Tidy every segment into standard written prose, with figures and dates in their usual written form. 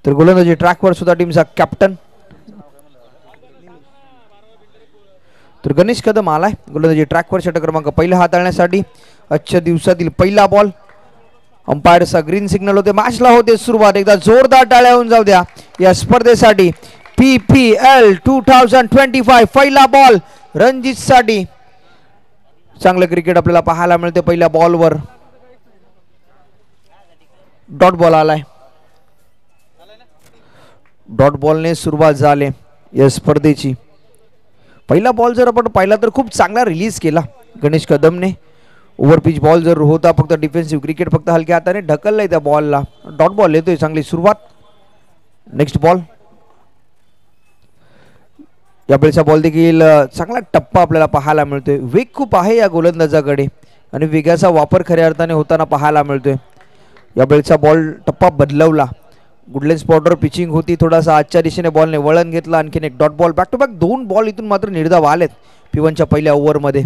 तर गोलंदाजी ट्रॅकवर सुद्धा टीमचा कॅप्टन तर गणेश कदम आलाय गोलंदाजी ट्रॅकवर षटक क्रमांक पहिला हाताळण्यासाठी. आजच्या दिवसातील पहिला बॉल. अंपायरचा ग्रीन सिग्नल होते. मॅचला होते सुरुवात. एकदा जोरदार टाळ्या होऊन जाऊ द्या या स्पर्धेसाठी. PPL 2025 पहिला बॉल रणजित साठी. चांगलं क्रिकेट आपल्याला पाहायला मिळते. पहिल्या बॉलवर डॉट बॉल आलाय. डॉट बॉलने सुरुवात झाली या स्पर्धेची. पहिला बॉल जर आपण पाहिला तर खूप चांगला रिलीज केला गणेश कदमने. ओव्हरपिच बॉल जर होता फक्त डिफेन्सिव्ह क्रिकेट फक्त हलक्या हाताने ढकललाय त्या बॉलला. डॉट बॉल येतोय. चांगली सुरुवात. Next ball. यावेळेचा बॉल देखील चांगला टप्पा आपल्याला पाहायला मिळतोय. वेग खूप आहे या गोलंदाजाकडे आणि वेगाचा वापर खऱ्या अर्थाने होताना पाहायला मिळतोय. यावेळेचा बॉल टप्पा बदलवला. गुडलेन स्पॉटवर पिचिंग होती. थोडासा आजच्या दिशेने बॉलने वळण घेतला. आणखीन एक dot ball. Back to back 2 ball इथून मात्र निर्धाव आलेत P1च्या पहिल्या ओव्हरमध्ये.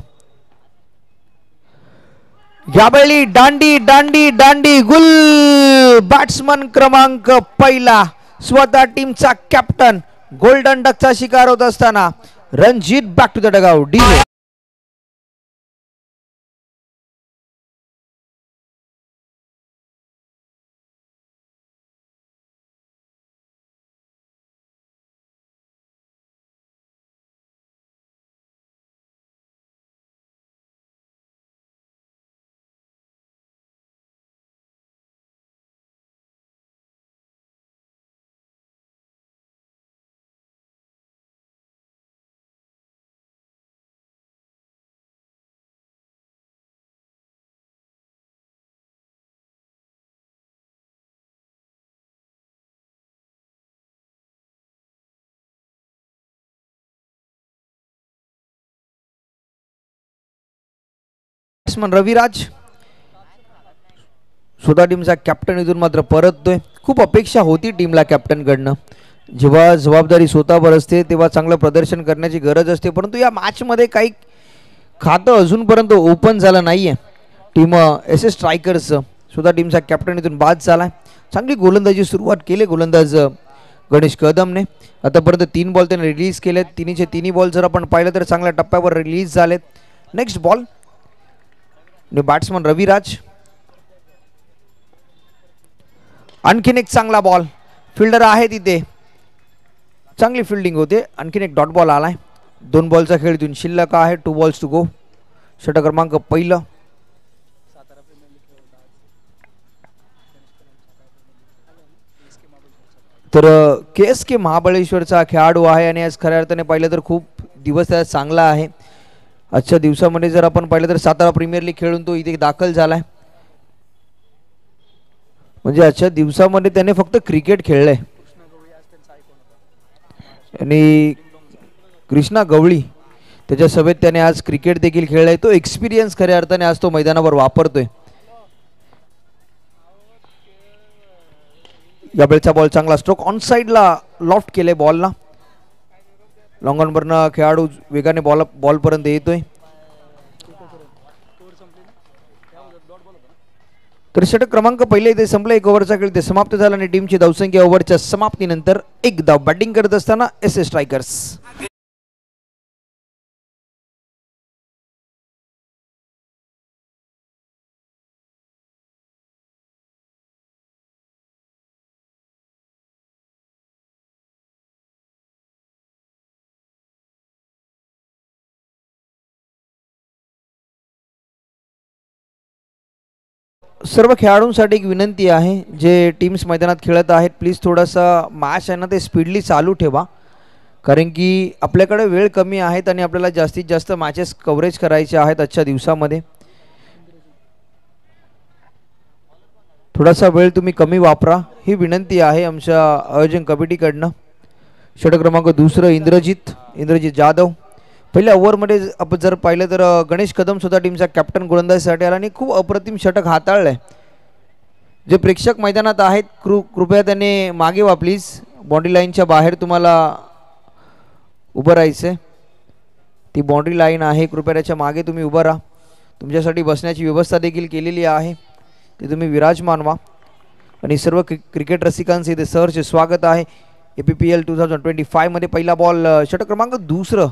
यावेळी दांडी दांडी दांडी गुल. बॅट्समन क्रमांक पहिला स्वतः टीमचा कॅप्टन गोल्डन डकचा शिकार होत असताना Ranjit back to the dugout. DJ batsman Raviraj स्वतः टीमचा कॅप्टन इथून मात्र परततोय. खूप अपेक्षा होती टीमला कॅप्टनकडनं. जेव्हा जबाबदारी स्वतःवर असते तेव्हा चांगलं प्रदर्शन करण्याची गरज असते. परंतु या मॅचमध्ये काही खातं अजूनपर्यंत ओपन झालं नाहीये टीम SS स्ट्रायकर्सचं. स्वतः टीमचा कॅप्टन इथून बाद झालाय. चांगली गोलंदाजी सुरुवात केली गोलंदाज गणेश कदमने. आतापर्यंत 3 बॉल त्याने रिलीज केलेत. तिन्हीचे तिन्ही बॉल जर आपण पाहिलं तर चांगल्या टप्प्यावर रिलीज झालेत. Next ball. बॅट्समन रविराज. आणखीन एक चांगला बॉल. फिल्डर आहे तिथे. चांगली फिल्डिंग होते. आणखीन एक डॉट बॉल आलाय. 2 बॉलचा खेळ इथून शिल्लक आहे. 2 बॉल्स टू गो. षटक क्रमांक पहिलं. तर KSK महाबळेश्वरचा खेळाडू आहे आणि आज खऱ्या अर्थाने पाहिलं तर खूप दिवस त्याचा चांगला आहे. आजच्या दिवसामध्ये जर आपण पाहिलं तर सातारा प्रीमियर लीग खेळून तो इथे दाखल झालाय. म्हणजे आजच्या दिवसामध्ये त्याने फक्त क्रिकेट खेळलंय. आणि कृष्णा गवळी त्याच्या सभेत त्याने आज क्रिकेट देखील खेळलाय. तो एक्सपिरियन्स खऱ्या अर्थाने आज तो मैदानावर वापरतोय. यावेळचा बॉल चांगला स्ट्रोक ऑन साइडला लॉफ्ट केले बॉलला. लॉंग ऑनवरनं खेळाडू वेगाने बॉलपर्यंत येतोय. तर षटक क्रमांक पहिले इथे संपला. 1 ओव्हरचा खेळ इथे समाप्त झाला आणि टीमची धावसंख्या ओव्हरच्या समाप्तीनंतर 1 धाव. बॅटिंग करत असताना SS स्ट्रायकर्स. सर्व खेळाडूंसाठी एक विनंती आहे जे टीम्स मैदानात खेळत आहेत. प्लीज थोडासा मॅच आहे ना ते स्पीडली चालू ठेवा. कारण की आपल्याकडे वेळ कमी आहेत आणि आपल्याला जास्तीत जास्त मॅचेस कव्हरेज करायचे आहेत आजच्या दिवसामध्ये. थोडासा वेळ तुम्ही कमी वापरा ही विनंती आहे आमच्या आयोजन कमिटीकडनं. षटक क्रमांक दुसरं इंद्रजित जाधव. पहिल्या ओव्हरमध्ये आपण जर पाहिलं तर गणेश कदम सुद्धा टीमचा कॅप्टन गोलंदाजीसाठी आला आणि खूप अप्रतिम षटक हाताळलंय. जे प्रेक्षक मैदानात आहेत कृपया त्याने मागे वा प्लीज. बाउंड्री लाईनच्या बाहेर तुम्हाला उभं राहायचं. ती बाउंड्री लाईन आहे. कृपया त्याच्या मागे तुम्ही उभं राहा. तुमच्यासाठी बसण्याची व्यवस्था देखील केलेली आहे. ते तुम्ही विराजमान व्हा. आणि सर्व क्रिकेट रसिकांचे इथे सहर्ष स्वागत आहे. APPL 2025 मध्ये पहिला बॉल षटक क्रमांक दुसरं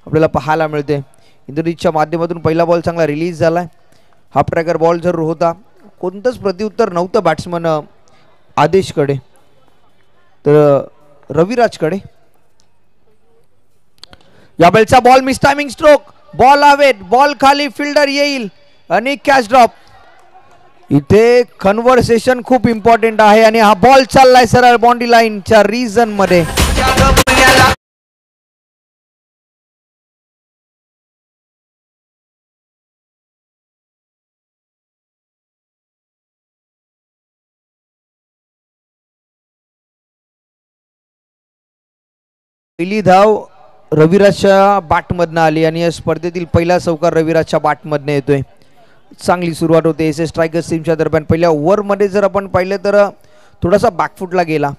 आपल्याला पाहायला मिळते. इंद्रजीतच्या माध्यमातून पहिला बॉल चांगला रिलीज झाला. हाफ ट्रॅकर बॉल जरूर होता, कोणतंच प्रत्युत्तर नव्हतं बॅट्समन आदेशकडे तर रविराजकडे. या वेळचा ball miss timing stroke, ball आवेट, बॉल खाली, फिल्डर येईल आणि कॅच ड्रॉप. इथे कन्व्हर्सेशन खूप इम्पॉर्टंट आहे आणि हा बॉल चाललाय सरळ बाउंड्री लाईनच्या रिजन मध्ये. पहिली धाव रविराजच्या बॅटमधनं आली आणि या स्पर्धेतील पहिला चौकार रविराजच्या बॅटमधनं येतोय. चांगली सुरुवात होते एस एस स्ट्रायकर्स टीमच्या दरम्यान. पहिल्या ओव्हरमध्ये जर आपण पाहिलं तर थोडासा बॅकफुटला गेला,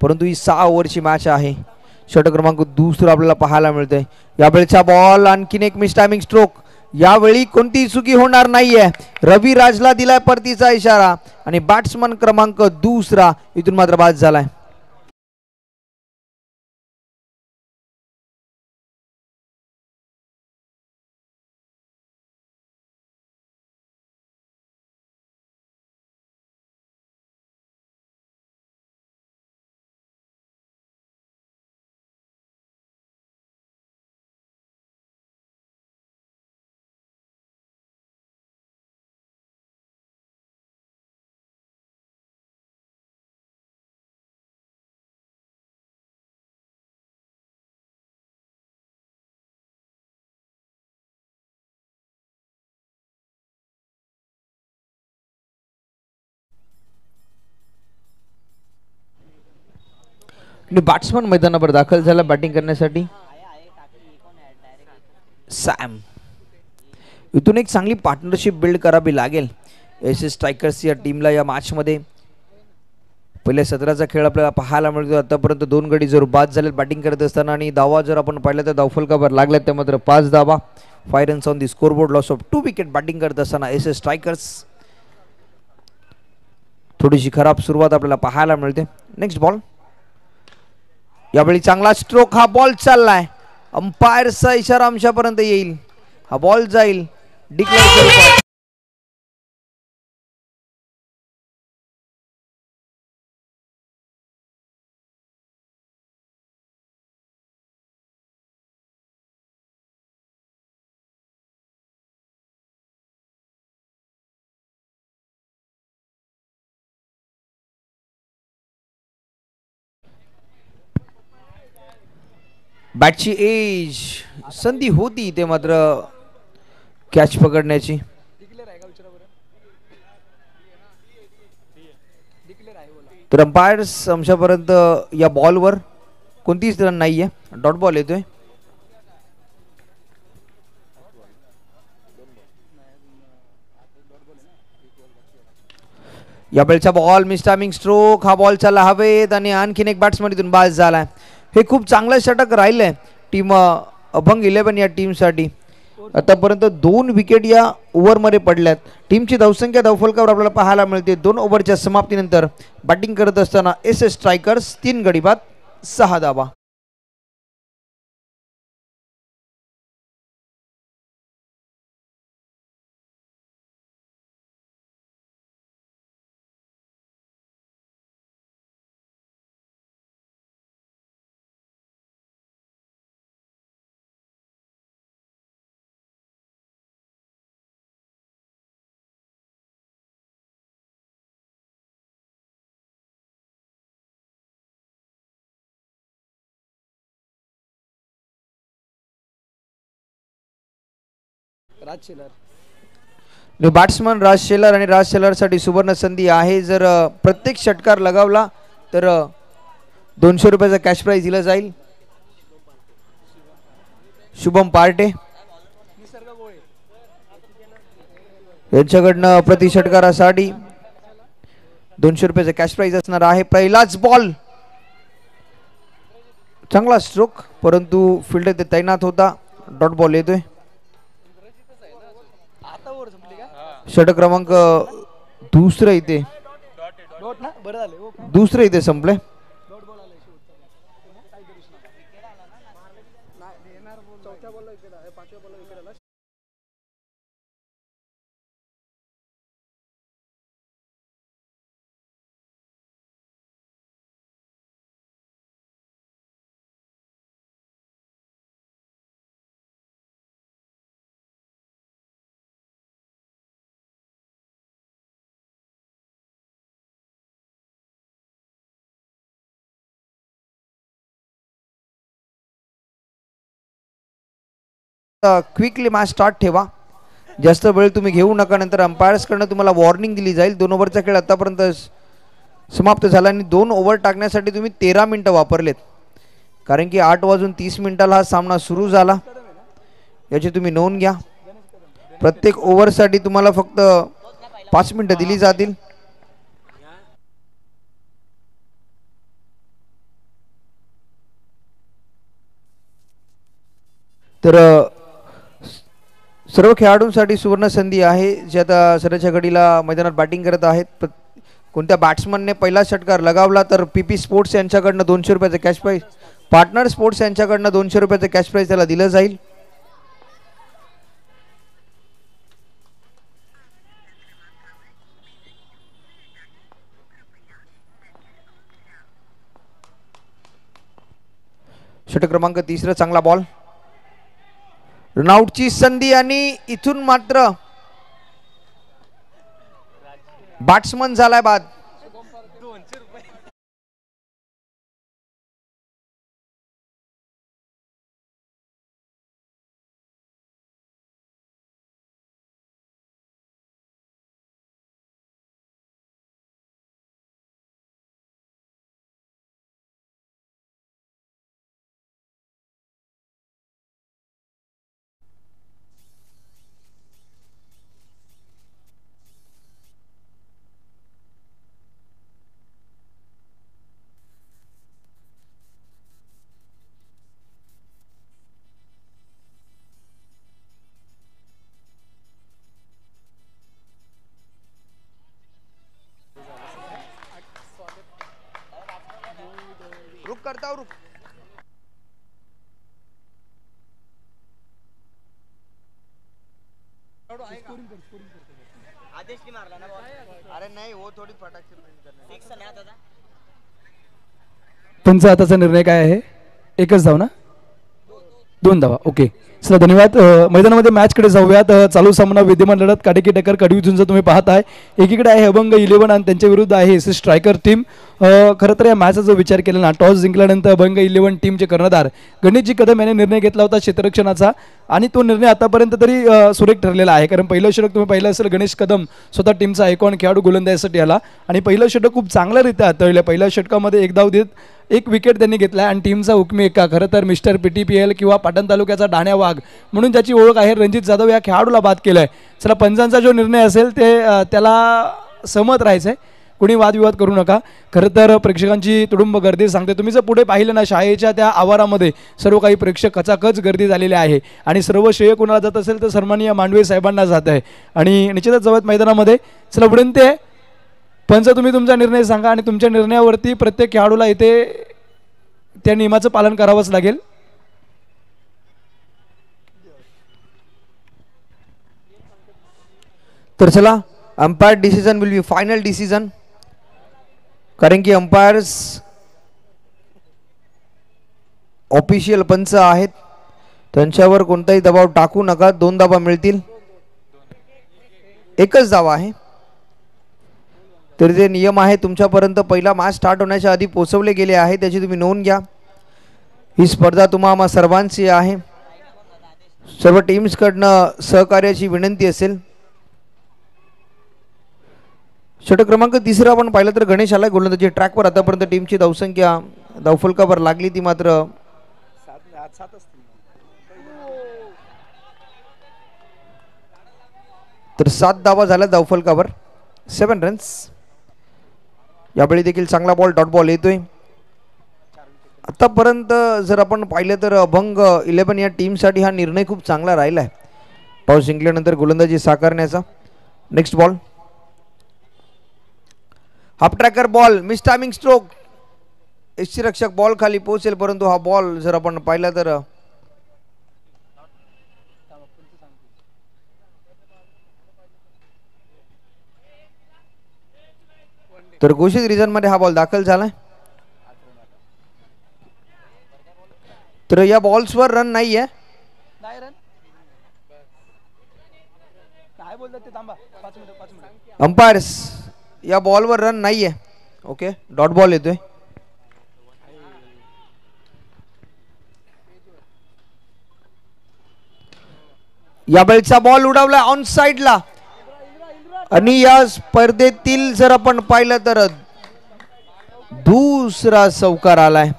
परंतु ही 6 ओव्हरची मॅच आहे. षटक क्रमांक दुसरं आपल्याला पाहायला मिळतंय. यावेळचा बॉल आणखीन एक मिस टायमिंग स्ट्रोक. यावेळी कोणतीही चुकी होणार नाहीये. रविराजला दिलाय परतीचा इशारा आणि बॅट्समन क्रमांक दुसरा इथून मात्र बाद झालाय. बॅट्समन मैदानावर दाखल झाला बॅटिंग करण्यासाठी. सॅम, इथून एक चांगली पार्टनरशिप बिल्ड करावी लागेल एस एस स्ट्रायकर्स या टीमला. या मॅचमध्ये पहिल्या 17चा खेळ आपल्याला पाहायला मिळतो. आतापर्यंत 2 गडी जर बाद झाले बॅटिंग करत असताना आणि धावा जर आपण पाहिलं तर धावफलकावर लागल्यात त्या मात्र 5 धावा. 5 runs on the scoreboard, loss of 2 wicket. Batting करत असताना एस एस स्ट्रायकर्स थोडीशी खराब सुरुवात आपल्याला पाहायला मिळते. Next ball. यावेळी चांगला स्ट्रोक, हा बॉल चाललाय. अंपायरचा इशारा आमच्यापर्यंत येईल, हा बॉल जाईल डिक्लेअर. बॅटची एज, संधी होती ते मात्र कॅच पकडण्याची. तर अंपायर्स आमच्यापर्यंत या बॉलवर कोणतीच रन नाहीये, डॉट बॉल येतोय. या वेळचा बॉल मिस टायमिंग स्ट्रोक, हा बॉल चालला हवेत आणि आणखीन एक बॅट्समन इथून बाद झालाय. हे खूप चांगलं षटक राहिलंय टीम अभंग 11 या टीमसाठी. आतापर्यंत 2 विकेट या ओव्हरमध्ये पडल्यात. टीमची धावसंख्या धावफलकावर आपल्याला पाहायला मिळते. 2 ओव्हरच्या समाप्तीनंतर बॅटिंग करत असताना एस एस स्ट्रायकर्स 3 गडी बाद 6 धावा. बॅट्समन राज शेलर आणि राज शेलरसाठी सुवर्ण संधी आहे. जर प्रत्येक षटकार लगावला तर 200 रुपयाचा कॅश प्राइज दिला जाईल. शुभम पार्टे यांच्याकडनं प्रति षटकारासाठी 200 रुपयाचा कॅश प्राइज असणार आहे. पहिलाच बॉल, चांगला स्ट्रोक, परंतु फिल्डर ते तैनात होता, डॉट बॉल येतोय. षटक क्रमांक दुसरं इथे दुसरे इथे संपले. क्विकली मॅच स्टार्ट ठेवा. जास्त वेळ तुम्ही घेऊ नका, नंतर अंपायर्स कडनं तुम्हाला वॉर्निंग दिली जाईल. 2 ओव्हरचा खेळ आतापर्यंत समाप्त झाला आणि 2 ओव्हर टाकण्यासाठी तुम्ही 13 मिनिटं वापरलेत, कारण की 8:30 हा सामना सुरू झाला. याची तुम्ही नोंद घ्या. प्रत्येक ओव्हरसाठी तुम्हाला फक्त 5 मिनिटं दिली जातील. तर सर्व खेळाडूंसाठी सुवर्ण संधी आहे, जे आता सराच्या घडीला मैदानात बॅटिंग करत आहेत. कोणत्या बॅट्समनने पहिला षटकार लगावला तर PP स्पोर्ट्स यांच्याकडनं 200 रुपयाचं कॅश प्राईज, पार्टनर स्पोर्ट्स यांच्याकडनं 200 रुपयाचं कॅश प्राईज त्याला दिलं जाईल. षटक क्रमांक 3 चांगला बॉल, रनआउटची संधी आणि इथून मात्र बॅट्समन झालाय बाद. रुक करता हूं, रुक. आदेश की मारला ना बॉल. अरे नाही, वो थोडी फटाक से प्रिंट करना. फिक्स नाही आता. पंच आताचा निर्णय काय आहे? एकच धाव ना, 2 धावा. ओके, चला धन्यवाद. मैदानामध्ये मॅचकडे जाऊयात. चालू सामना विद्यमान लढत काटेकी टक्कर कडवी झुंज तुम्ही पाहताय. एकीकडे आहे अभंग 11 आणि त्यांच्या विरुद्ध आहे एस स्ट्रायकर टीम. खरं तर या मॅचचा जो विचार केला ना, टॉस जिंकल्यानंतर अभंग 11 टीमचे कर्णधार गणेशजी कदम याने निर्णय घेतला होता क्षेत्ररक्षणाचा, आणि तो निर्णय आतापर्यंत तरी सुरेख ठरलेला आहे. कारण पहिलं षटक तुम्ही पाहिलं असेल, गणेश कदम स्वतः टीमचा आयकॉन खेळाडू गोलंदाजीसाठी आला आणि पहिलं षटक खूप चांगल्यारीत्या हाताळलं. पहिल्या षटकामध्ये 1 धाव देत 1 विकेट त्यांनी घेतला आणि टीमचा हुकमी एका खरं तर मिस्टर PTPL किंवा पाटण तालुक्याचा डाण्या वाघ म्हणून ज्याची ओळख आहे, रणजित जाधव या खेळाडूला बाद केलाय. चला, पंचांचा जो निर्णय असेल ते त्याला सहमत राहायचं आहे, कोणी वादविवाद करू नका. खरं तर प्रेक्षकांची तुडुंब गर्दी सांगते. तुम्ही जर पुढे पाहिलं ना, शाळेच्या त्या आवारामध्ये सर्व काही प्रेक्षक कचाकच गर्दी झालेली आहे आणि सर्व श्रेय कोणाला जात असेल तर सन्माननीय मांडवे साहेबांना जात आहे आणि निश्चितच जवळ मैदानामध्ये. चला, विनंती आहे पंच, तुम्ही तुमचा निर्णय सांगा आणि तुमच्या निर्णयावरती प्रत्येक खेळाडूला इथे त्या नियमाचं पालन करावंच लागेल. तर चला, umpire decision will be final decision, कारण की अंपायर्स ऑफिशियल पंच आहेत, त्यांच्यावर कोणताही दबाव टाकू नका. 2 धावा मिळतील, एकच धावा आहे. तर जे नियम आहे तुमच्यापर्यंत पहिला मॅच स्टार्ट होण्याच्या आधी पोहोचवले गेले आहे, त्याची तुम्ही नोंद घ्या. ही स्पर्धा तुम्हा सर्वांची आहे. सर्व टीम्सकडनं सहकार्याची विनंती असेल. षटक क्रमांक 3 आपण पाहिलं तर गणेश आलाय गोलंदाजी ट्रॅकवर. आतापर्यंत टीमची धावसंख्या धावफलकावर लागली ती मात्र 7 धावा झाल्या धावफलकावर, 7 रन्स. यावेळी देखील चांगला बॉल, डॉट बॉल येतोय. आतापर्यंत जर आपण पाहिलं तर अभंग 11 या टीमसाठी हा निर्णय खूप चांगला राहिला आहे, पाऊस जिंकल्यानंतर गोलंदाजी साकारण्याचा. Next ball, half tracker ball miss timing stroke. यष्टीरक्षक बॉल खाली पोहोचेल परंतु हा बॉल जर आपण पाहिला तर घोषित रिझन मध्ये हा बॉल दाखल झालाय. तर या बॉल्सवर रन नाहीये. अंपायर्स या बॉलवर रन नाहीये. ओके डॉट बॉल येतोय. या बेलचा बॉल उडवला ऑन साइडला आणि या स्पर्धेतील जर आपण पाहिलं तर दुसरा चौकार आलाय.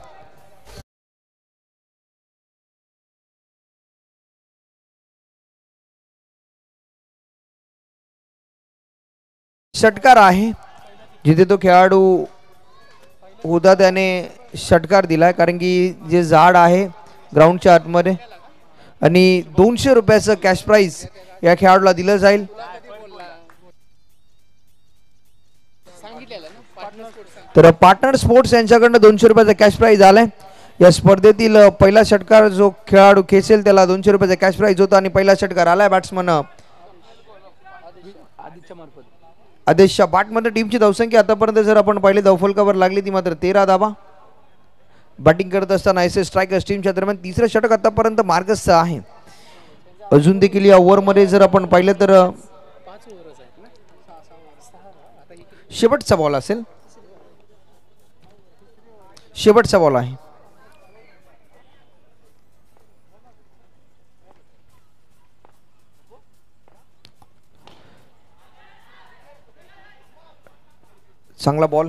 षटकार आहे. जिथे तो खेळाडू होता त्याने षटकार दिलाय कारण की जे झाड आहे ग्राउंडच्या आतमध्ये आणि 200 रुपयाचं कॅश प्राइज या खेळाडूला दिलं जाईल. तर पार्टनर स्पोर्ट्स यांच्याकडनं 200 रुपयाचा कॅश प्राइज आलाय. या स्पर्धेतील पहिला षटकार जो खेळाडू खेचेल त्याला 200 रुपयाचा कॅश प्राइज होता आणि पहिला षटकार आलाय बॅट्समन आदेशच्या बॅटमध्ये. टीमची धावसंख्या आतापर्यंत जर आपण पाहिले धावफलकावर लागली ती मात्र 13 धावा. बॅटिंग करत असताना एसएस स्ट्रायकर्स टीमच्या दरम्यान तिसरं षटक आतापर्यंत मार्गस्थ आहे. अजून देखील या ओव्हरमध्ये जर आपण पाहिलं तर शेवटचा बॉल असेल. शेवटचा बॉल आहे. चांगला बॉल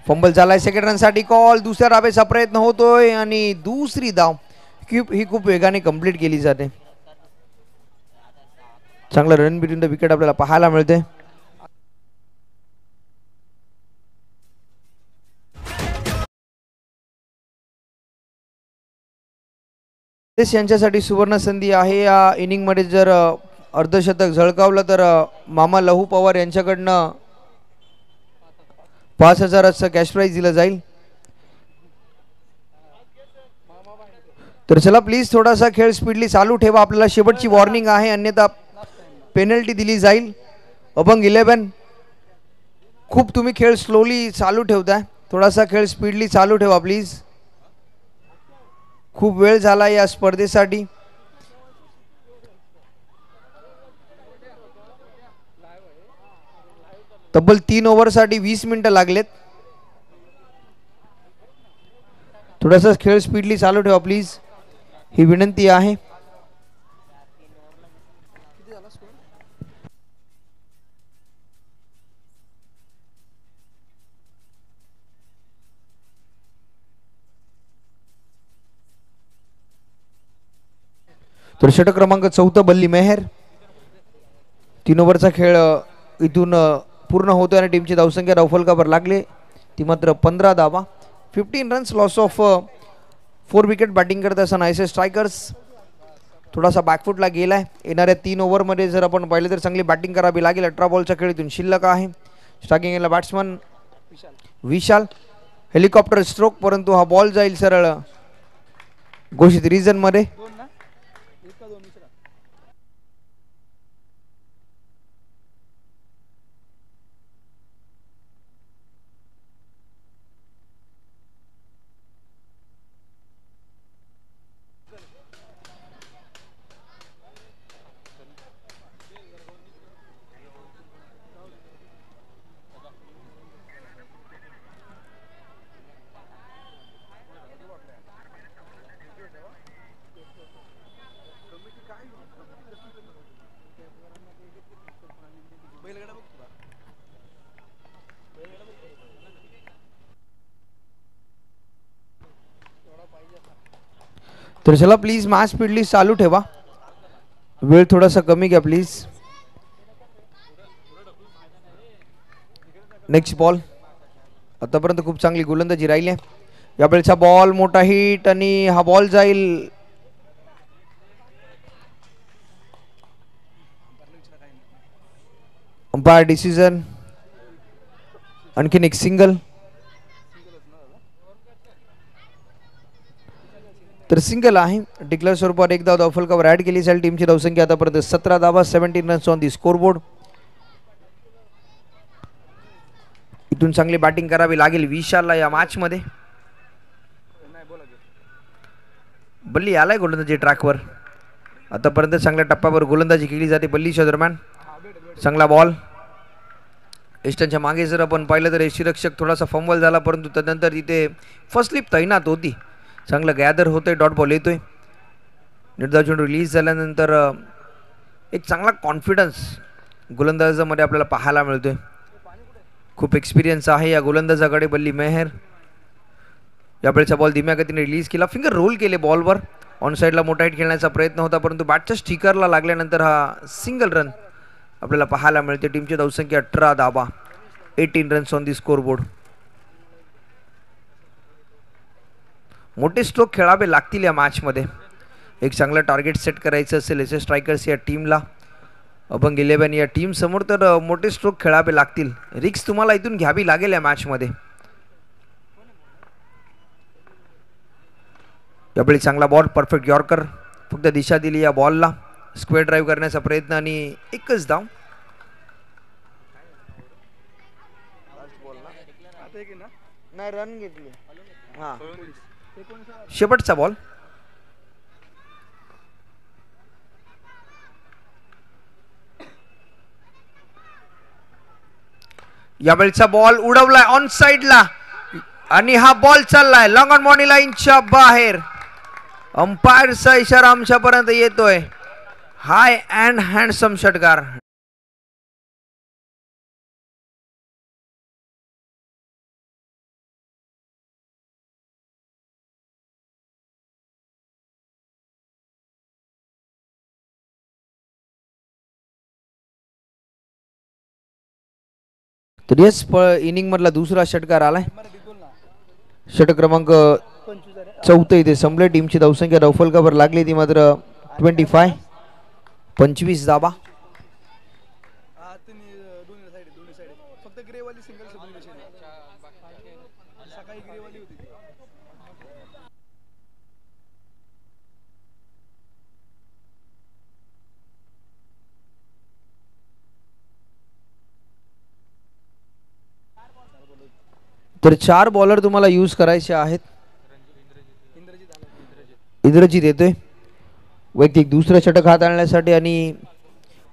फंबल झालाय. सेकंड रन साठी कॉल. दुसऱ्या धावेचा प्रयत्न होतोय आणि दुसरी धाव ही खूप वेगाने कंप्लीट केली जाते. चांगलं रन बिटवीन द विकेट आपल्याला पाहायला मिळते. यांच्यासाठी सुवर्ण संधी आहे. या इनिंग मध्ये जर अर्धशतक झळकावलं तर मामा लहू पवार यांच्याकडनं 5000चं कॅश प्राइज दिलं जाईल. तर चला प्लीज थोडासा खेळ स्पीडली चालू ठेवा. आपल्याला शेवटची वॉर्निंग आहे अन्यथा पेनल्टी दिली जाईल. अभंग 11 खूप तुम्ही खेळ स्लोली चालू ठेवताय. थोडासा खेळ स्पीडली चालू ठेवा प्लीज. खूप वेळ झाला या स्पर्धेसाठी. तब्बल 3 ओव्हरसाठी 20 मिनिटं लागलेत. थोडासा खेळ स्पीडली चालू ठेवा प्लीज ही विनंती आहे. तर षटक क्रमांक 14 बल्ली मेहर. 3 ओव्हरचा खेळ इथून पूर्ण होतोय आणि टीमची धावसंख्या धावफलकावर लागले ती मात्र 15 धावा. 15 runs loss of 4 wicket. Batting करत असताना एसएस स्ट्रायकर्स थोडासा बॅकफुटला गेलाय. येणाऱ्या 3 ओव्हरमध्ये जर आपण पाहिलं तर चांगली बॅटिंग करावी लागेल. 18 बॉलच्या खेळीतून शिल्लक आहे. स्ट्रायकिंग याला बॅट्समन विशाल. हेलिकॉप्टर स्ट्रोक परंतु हा बॉल जाईल सरळ घोषित रिजन मध्ये. तर चला प्लीज मॅच स्पीडली चालू ठेवा. वेळ थोडासा कमी घ्या प्लीज. Next ball. आतापर्यंत खूप चांगली गोलंदाजी राहिली आहे. या वेळचा बॉल मोठा हिट आणि हा बॉल जाईल अंपायर डिसिजन. आणखीन एक सिंगल. तर सिंगल आहे. डिक्लेअर स्वरूपात एक धाव धावफलकावर ऍड केली जाईल. टीमची धावसंख्या आतापर्यंत 17 धावा, 17 रन्स ऑन दी स्कोरबोर्ड. इथून चांगली बॅटिंग करावी लागेल विशालला या मॅच मध्ये. बल्ली आलाय गोलंदाजी ट्रॅकवर. आतापर्यंत चांगल्या टप्प्यावर गोलंदाजी केली जाते बल्लीच्या दरम्यान. चांगला बॉल. एस्टनच्या मागे जर आपण पाहिलं तर यष्टीरक्षक थोडासा फंबल झाला, परंतु त्यानंतर तिथे फर्स्ट स्लिप तैनात होती. चांगलं गॅदर होतंय. डॉट बॉल येतोय. निर्धाव चेंडू रिलीज झाल्यानंतर एक चांगला कॉन्फिडन्स गोलंदाजामध्ये आपल्याला पाहायला मिळतोय. खूप एक्सपिरियन्स आहे या गोलंदाजाकडे. बल्ली मेहर. यावेळेचा बॉल धीम्या गतीने रिलीज केला. फिंगर रोल केले बॉलवर. ऑन साईडला मोठा हिट खेळण्याचा प्रयत्न होता, परंतु बॅटच्या स्टिकरला लागल्यानंतर हा सिंगल रन आपल्याला पाहायला मिळते. टीमची धावसंख्या 18 धावा, 18 रन्स ऑन दी स्कोरबोर्ड. मोठे स्ट्रोक खेळावे लागतील या मॅचमध्ये. एक चांगलं टार्गेट सेट करायचं असेल एस स्ट्रायकर्स या टीमला, अभंग 11 या टीम समोर, तर मोठे स्ट्रोक खेळावे लागतील. रिक्स तुम्हाला इथून घ्यावी लागेल या मॅचमध्ये. यावेळी चांगला बॉल. Perfect yorker. फक्त दिशा दिली या बॉलला. स्क्वेअर ड्राईव्ह करण्याचा प्रयत्न आणि एकच धाव. रन घेतली. हा, शेवटचा बॉल. यावेळचा बॉल उडवलाय ऑन साइडला आणि हा बॉल चाललाय लॉंग ऑन मॉनी लाईनच्या बाहेर. अंपायरचा इशारा आमच्यापर्यंत येतोय. हाय अँड हँडसम षटकार. तर येस इनिंग मधला दुसरा षटकार आलाय. षटक क्रमांक 14 इथे संपले. टीमची धावसंख्या धावफलकावर लागली ती मात्र 25, 25 धावा. तर 4 बॉलर तुम्हाला यूज करायचे आहेत. इंद्रजित येतोय वैयक्तिक दुसरं षटक हाताळण्यासाठी. आणि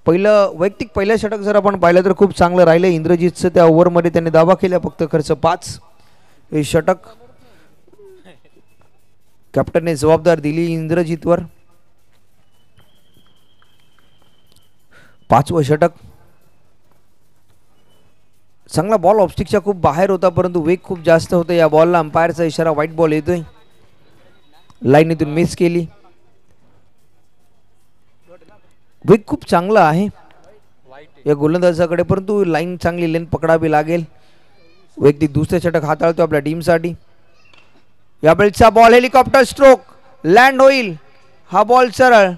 पहिलं षटक जर आपण पाहिलं तर खूप चांगलं राहिलं इंद्रजितचं. त्या ओव्हरमध्ये त्यांनी दावा केला. फक्त खर्च 5. हे षटक कॅप्टनने जबाबदार दिली इंद्रजितवर. 5वं षटक. चांगला बॉल ऑफस्टिकच्या खूप बाहेर होता, परंतु वेग खूप जास्त होता या बॉलला. अंपायरचा इशारा व्हाईट बॉल येतोय. लाईनीतून मिस केली. वेग खूप चांगला आहे या गोलंदाजाकडे, परंतु लाईन चांगली लेन पकडावी लागेल. वैयक्तिक दुसरे षटक हाताळतो आपल्या टीमसाठी. यावेळचा बॉल हेलिकॉप्टर स्ट्रोक लँड होईल. हा बॉल सरळ.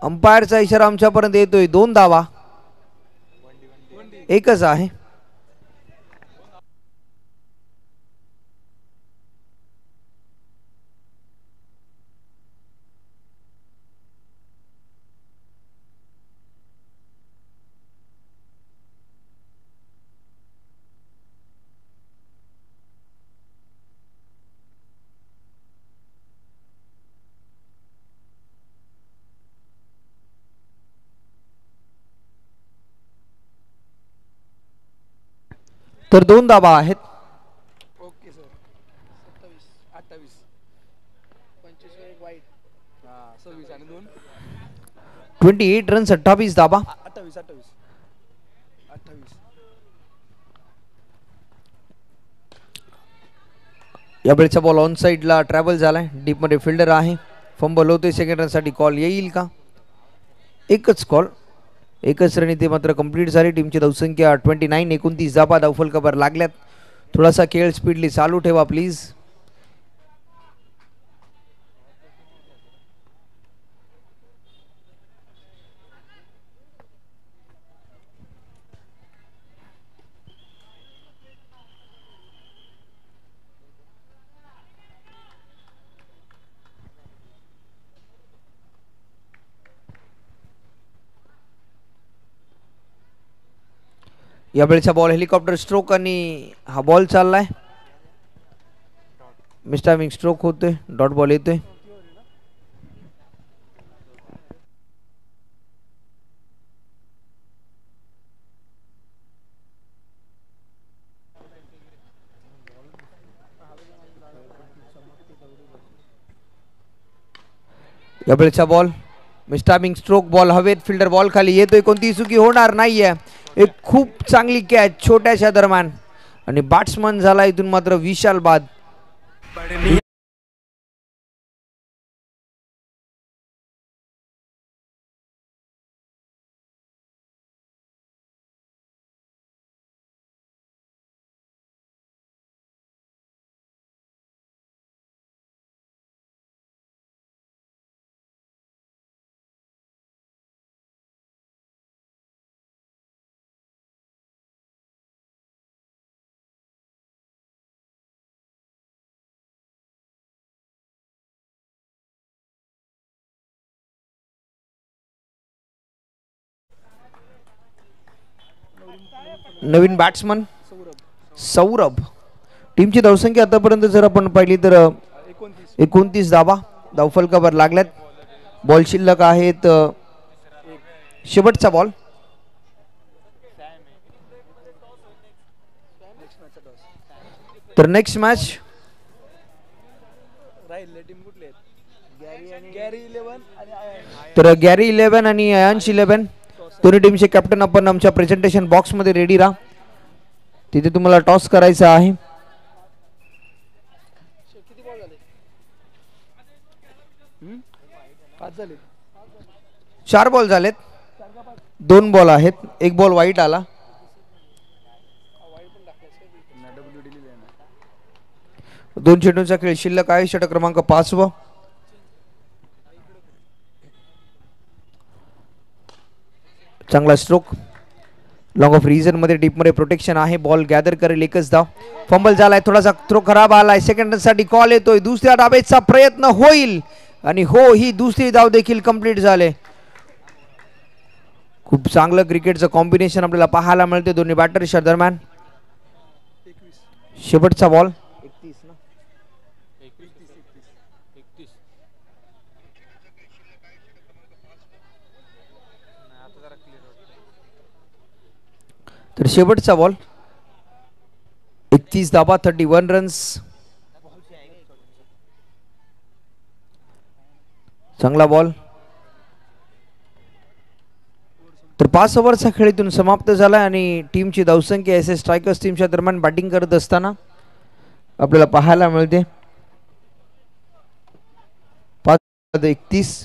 अंपायरचा इशारा आमच्यापर्यंत येतोय. 2 धावा, एकच आहे. तर 2 धावा आहेत. 28 रन्स, 28 धावा. यावेळेचा बॉल ऑन साइडला ट्रॅव्हल झालाय. डीप मध्ये फिल्डर आहे. फंबल होतोय. सेकंड रनसाठी कॉल येईल का? एकच कॉल, एकच रन इथे मात्र कंप्लीट झाली. टीमची धावसंख्या 29, 29 धावा धावफलकावर लागल्यात. थोडासा खेळ स्पीडली चालू ठेवा प्लीज. यावेळेचा बॉल हेलिकॉप्टर स्ट्रोक आणि हा बॉल चाललाय, मिस्टायमिंग स्ट्रोक होतोय, डॉट बॉल येतोय. यावेळेचा बॉल मिस्टायमिंग स्ट्रोक, बॉल हवेत, फिल्डर बॉल खाली येतोय, कोणतीही चुकी होणार नाहीये. एक खूप चांगली कॅच छोट्याशा दरम्यान आणि बॅट्समन झाला इथून मात्र विशाल बाद. नवीन बॅट्समन सौरभ. टीमची धावसंख्या आतापर्यंत जर आपण पाहिली तर 29 धावा धावफलकावर लागल्यात. बॉल शिल्लक आहेत शेवटचा बॉल. तर नेक्स्ट मॅच तर गॅरी 11 आणि अयांश 11 दोन्ही टीमचे कॅप्टन आपण आमच्या प्रेझेंटेशन बॉक्स मध्ये रेडी राहा. तिथे तुम्हाला टॉस करायचा आहे. चार बॉल झालेत, 2 बॉल आहेत, 1 बॉल वाईट आला. दोन चेंडूंचा खेळ शिल्लक आहे. षटक क्रमांक 5. चांगला स्ट्रोक, लॉंग ऑफ रिजन मध्ये डीप मध्ये प्रोटेक्शन आहे. बॉल गॅदर करेल, एकच धाव. फंबल झालाय, थोडासा थ्रो खराब आलाय. सेकंड साठी कॉल येतोय, दुसऱ्या डावेचा प्रयत्न होईल आणि हो, ही दुसरी धाव देखील कंप्लीट झाले. खूप चांगलं क्रिकेटचं कॉम्बिनेशन आपल्याला पाहायला मिळते दोन्ही बॅटर्सच्या दरम्यान. शेवटचा बॉल तर शेवटचा बॉल 31 धावा 31 रन्स. चांगला बॉल. तर 5 ओव्हरचा खेळ इथून समाप्त झाला आणि टीमची धावसंख्या एस एस स्ट्रायकर्स टीमच्या दरम्यान बॅटिंग करत असताना आपल्याला पाहायला मिळते 5-31,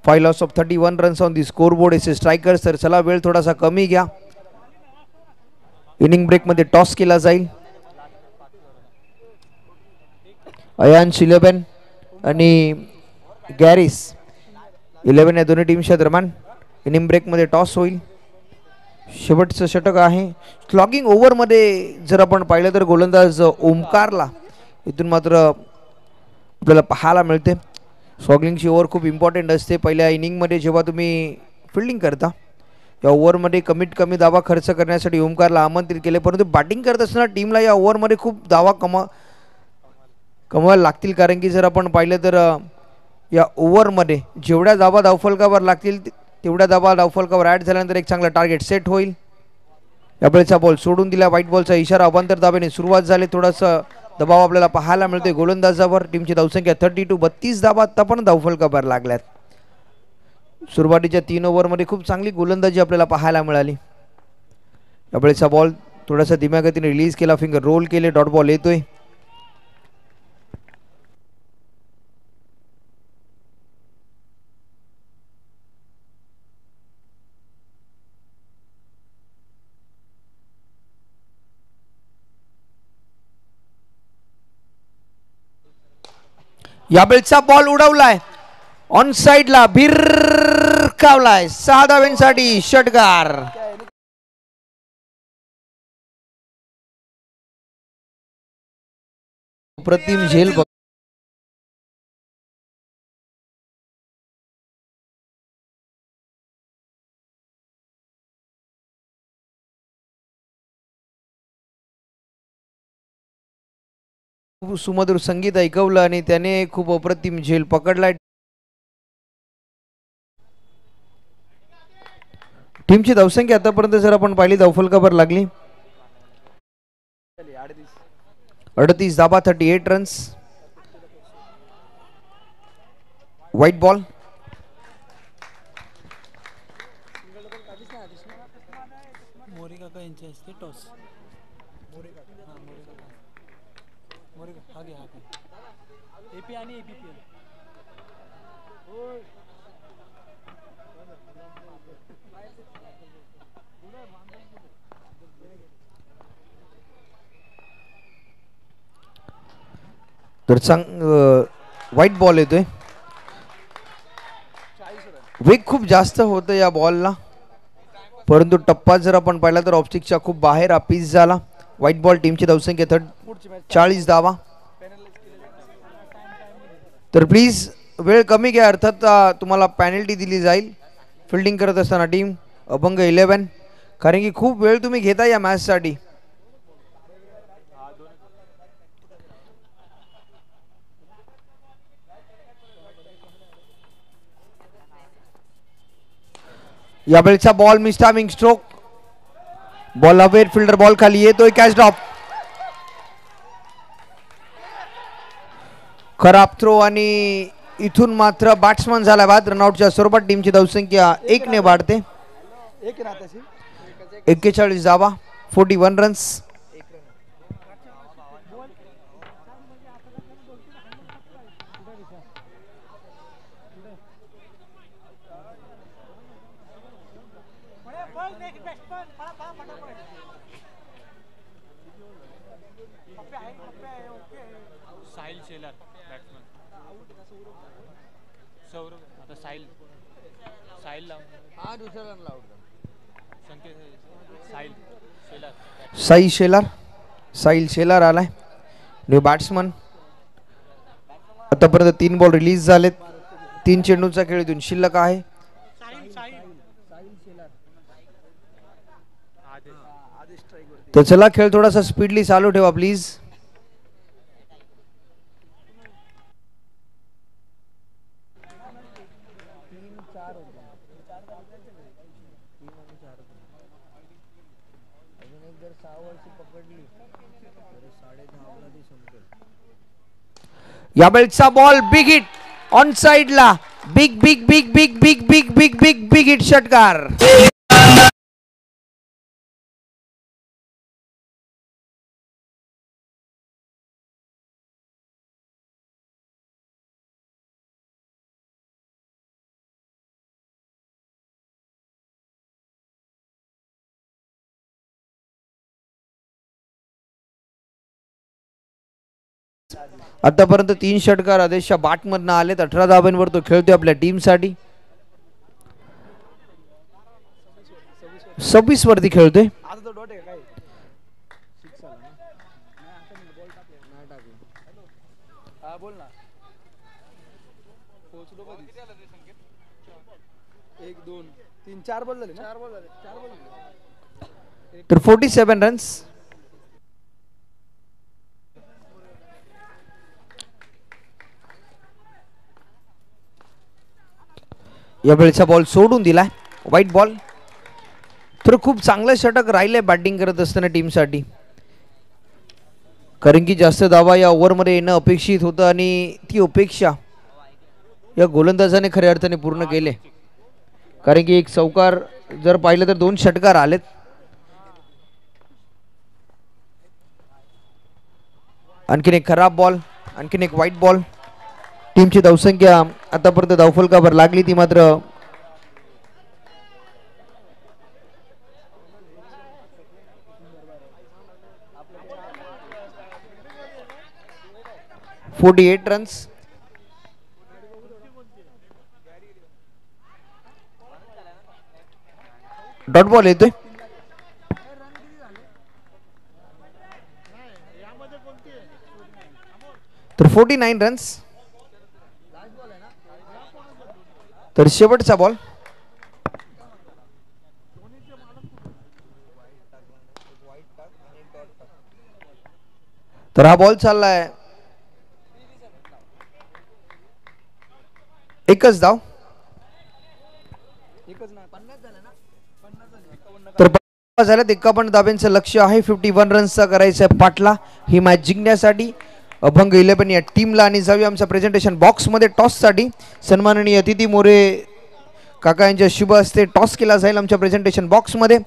5 loss of 31 runs on the score board S S strikers. तर चला, वेळ थोडासा कमी घ्या. इनिंग ब्रेक मध्ये टॉस केला जाईल. अयांश 11 आणि गॅरिस 11 या दोन्ही टीमच्या दरम्यान इनिंग ब्रेक मध्ये टॉस होईल. शेवटचं षटक आहे. स्लॉगिंग ओव्हर मध्ये जर आपण पाहिलं तर गोलंदाज ओमकारला इथून मात्र आपल्याला पाहायला मिळते. स्लॉगिंगची ओव्हर खूप इम्पॉर्टंट असते. पहिल्या इनिंगमध्ये जेव्हा तुम्ही फिल्डिंग करता या ओव्हरमध्ये कमीत कमी धावा खर्च करण्यासाठी ओमकारला आमंत्रित केले, परंतु बॅटिंग करत असताना टीमला या ओव्हरमध्ये खूप धावा कमवायला लागतील. कारण की जर आपण पाहिलं तर या ओव्हरमध्ये जेवढ्या धावा धावफलकावर लागतील तेवढ्या धावा धावफलकावर ॲड झाल्यानंतर एक चांगला टार्गेट सेट होईल. यावेळेचा बॉल सोडून दिला, व्हाईट बॉलचा इशारा. अवांतर धावेने सुरुवात झाली. थोडासा दबाव आपल्याला पाहायला मिळतोय गोलंदाजावर. टीमची धावसंख्या 32, 32 धावा आता पण धावफलकावर लागल्यात. सुरुवातीच्या 3 ओव्हरमध्ये खूप चांगली गोलंदाजी आपल्याला पाहायला मिळाली. यावेळेचा बॉल थोडासा धीम्या गतीने रिलीज केला, फिंगर रोल केले, डॉट बॉल येतोय. यावेळचा बॉल उडवलाय ऑन साइडला, भिरकावलाय. 6 धावांसाठी षटकार. प्रतिम झेल सुमधुर संगीत ऐकवलं आणि त्याने खूप अप्रतिम झेल पकडलाय. टीमची धावसंख्या आतापर्यंत जर आपण पाहिली धावफलकावर लागली 38 धाबा 38 रन्स. White ball. तर व्हाईट बॉल येतोय. वेग खूप जास्त होतं या बॉलला, परंतु टप्पा जर आपण पाहिला तर ऑफस्टिकच्या खूप बाहेर पीस झाला. White ball. टीमची धावसंख्या 40 धावा. तर प्लीज वेळ कमी घ्या, अर्थात तुम्हाला पॅनल्टी दिली जाईल फिल्डिंग करत असताना. टीम अभंग 11, कारण की खूप वेळ तुम्ही घेता या मॅचसाठी. यावेळचा बॉल मिस्टामिंग स्ट्रोक. बॉल अवेर, फिल्डर बॉल खाली येतोय. Catch drop. खराब थ्रो आणि इथून मात्र बॅट्समन झाला बाद. रनआउटच्या स्वरूपात टीमची धावसंख्या 1 ने वाढते. 41 धावा 41 रन्स. साहिल शेलार आलाय न्यू बॅट्समन. आतापर्यंत 3 बॉल रिलीज झालेत. 3 चेंडूंचा खेळ इथून शिल्लक आहे. तर चला खेळ थोडासा स्पीडली चालू ठेवा प्लीज. यावेळचा बॉल बिग हिट ऑन साइडला. Big big big big big big big big big hit षटकार. आतापर्यंत 3 षटकार आदेशच्या बाट मधनं आलेत. 18 धाब्यांवर तो खेळतोय आपल्या टीम साठी. 26 वरती खेळतोय. तर 47 रन्स. यावेळचा बॉल सोडून दिलाय. White ball. तर खूप चांगलं षटक राहिलंय बॅटिंग करत असताना टीमसाठी, कारण की जास्त धावा या ओव्हरमध्ये येणं अपेक्षित होतं आणि ती अपेक्षा या गोलंदाजाने खऱ्या अर्थाने पूर्ण केले. कारण की एक चौकार जर पाहिलं तर 2 षटकार आलेत. आणखीन एक खराब बॉल, आणखीन एक व्हाईट बॉल. टीमची धावसंख्या आतापर्यंत धावफलकावर लागली ती मात्र 48 रन्स. डॉट बॉल येतोय. तर 49 रन्स. तर शेवटचा बॉल. तर हा बॉल चाललाय एकच धाव. तर झाल्यात 51 धाब्यांचं लक्ष आहे. 51 रन्सचा करायचं आहे पाटला ही मॅच जिंकण्यासाठी. अभंग 11 या टीमला. आणि जाऊया आमच्या प्रेझेंटेशन बॉक्समध्ये टॉससाठी. सन्माननीय अतिथी मोरे काका यांच्या शुभ हस्ते टॉस केला जाईल आमच्या प्रेझेंटेशन बॉक्समध्ये.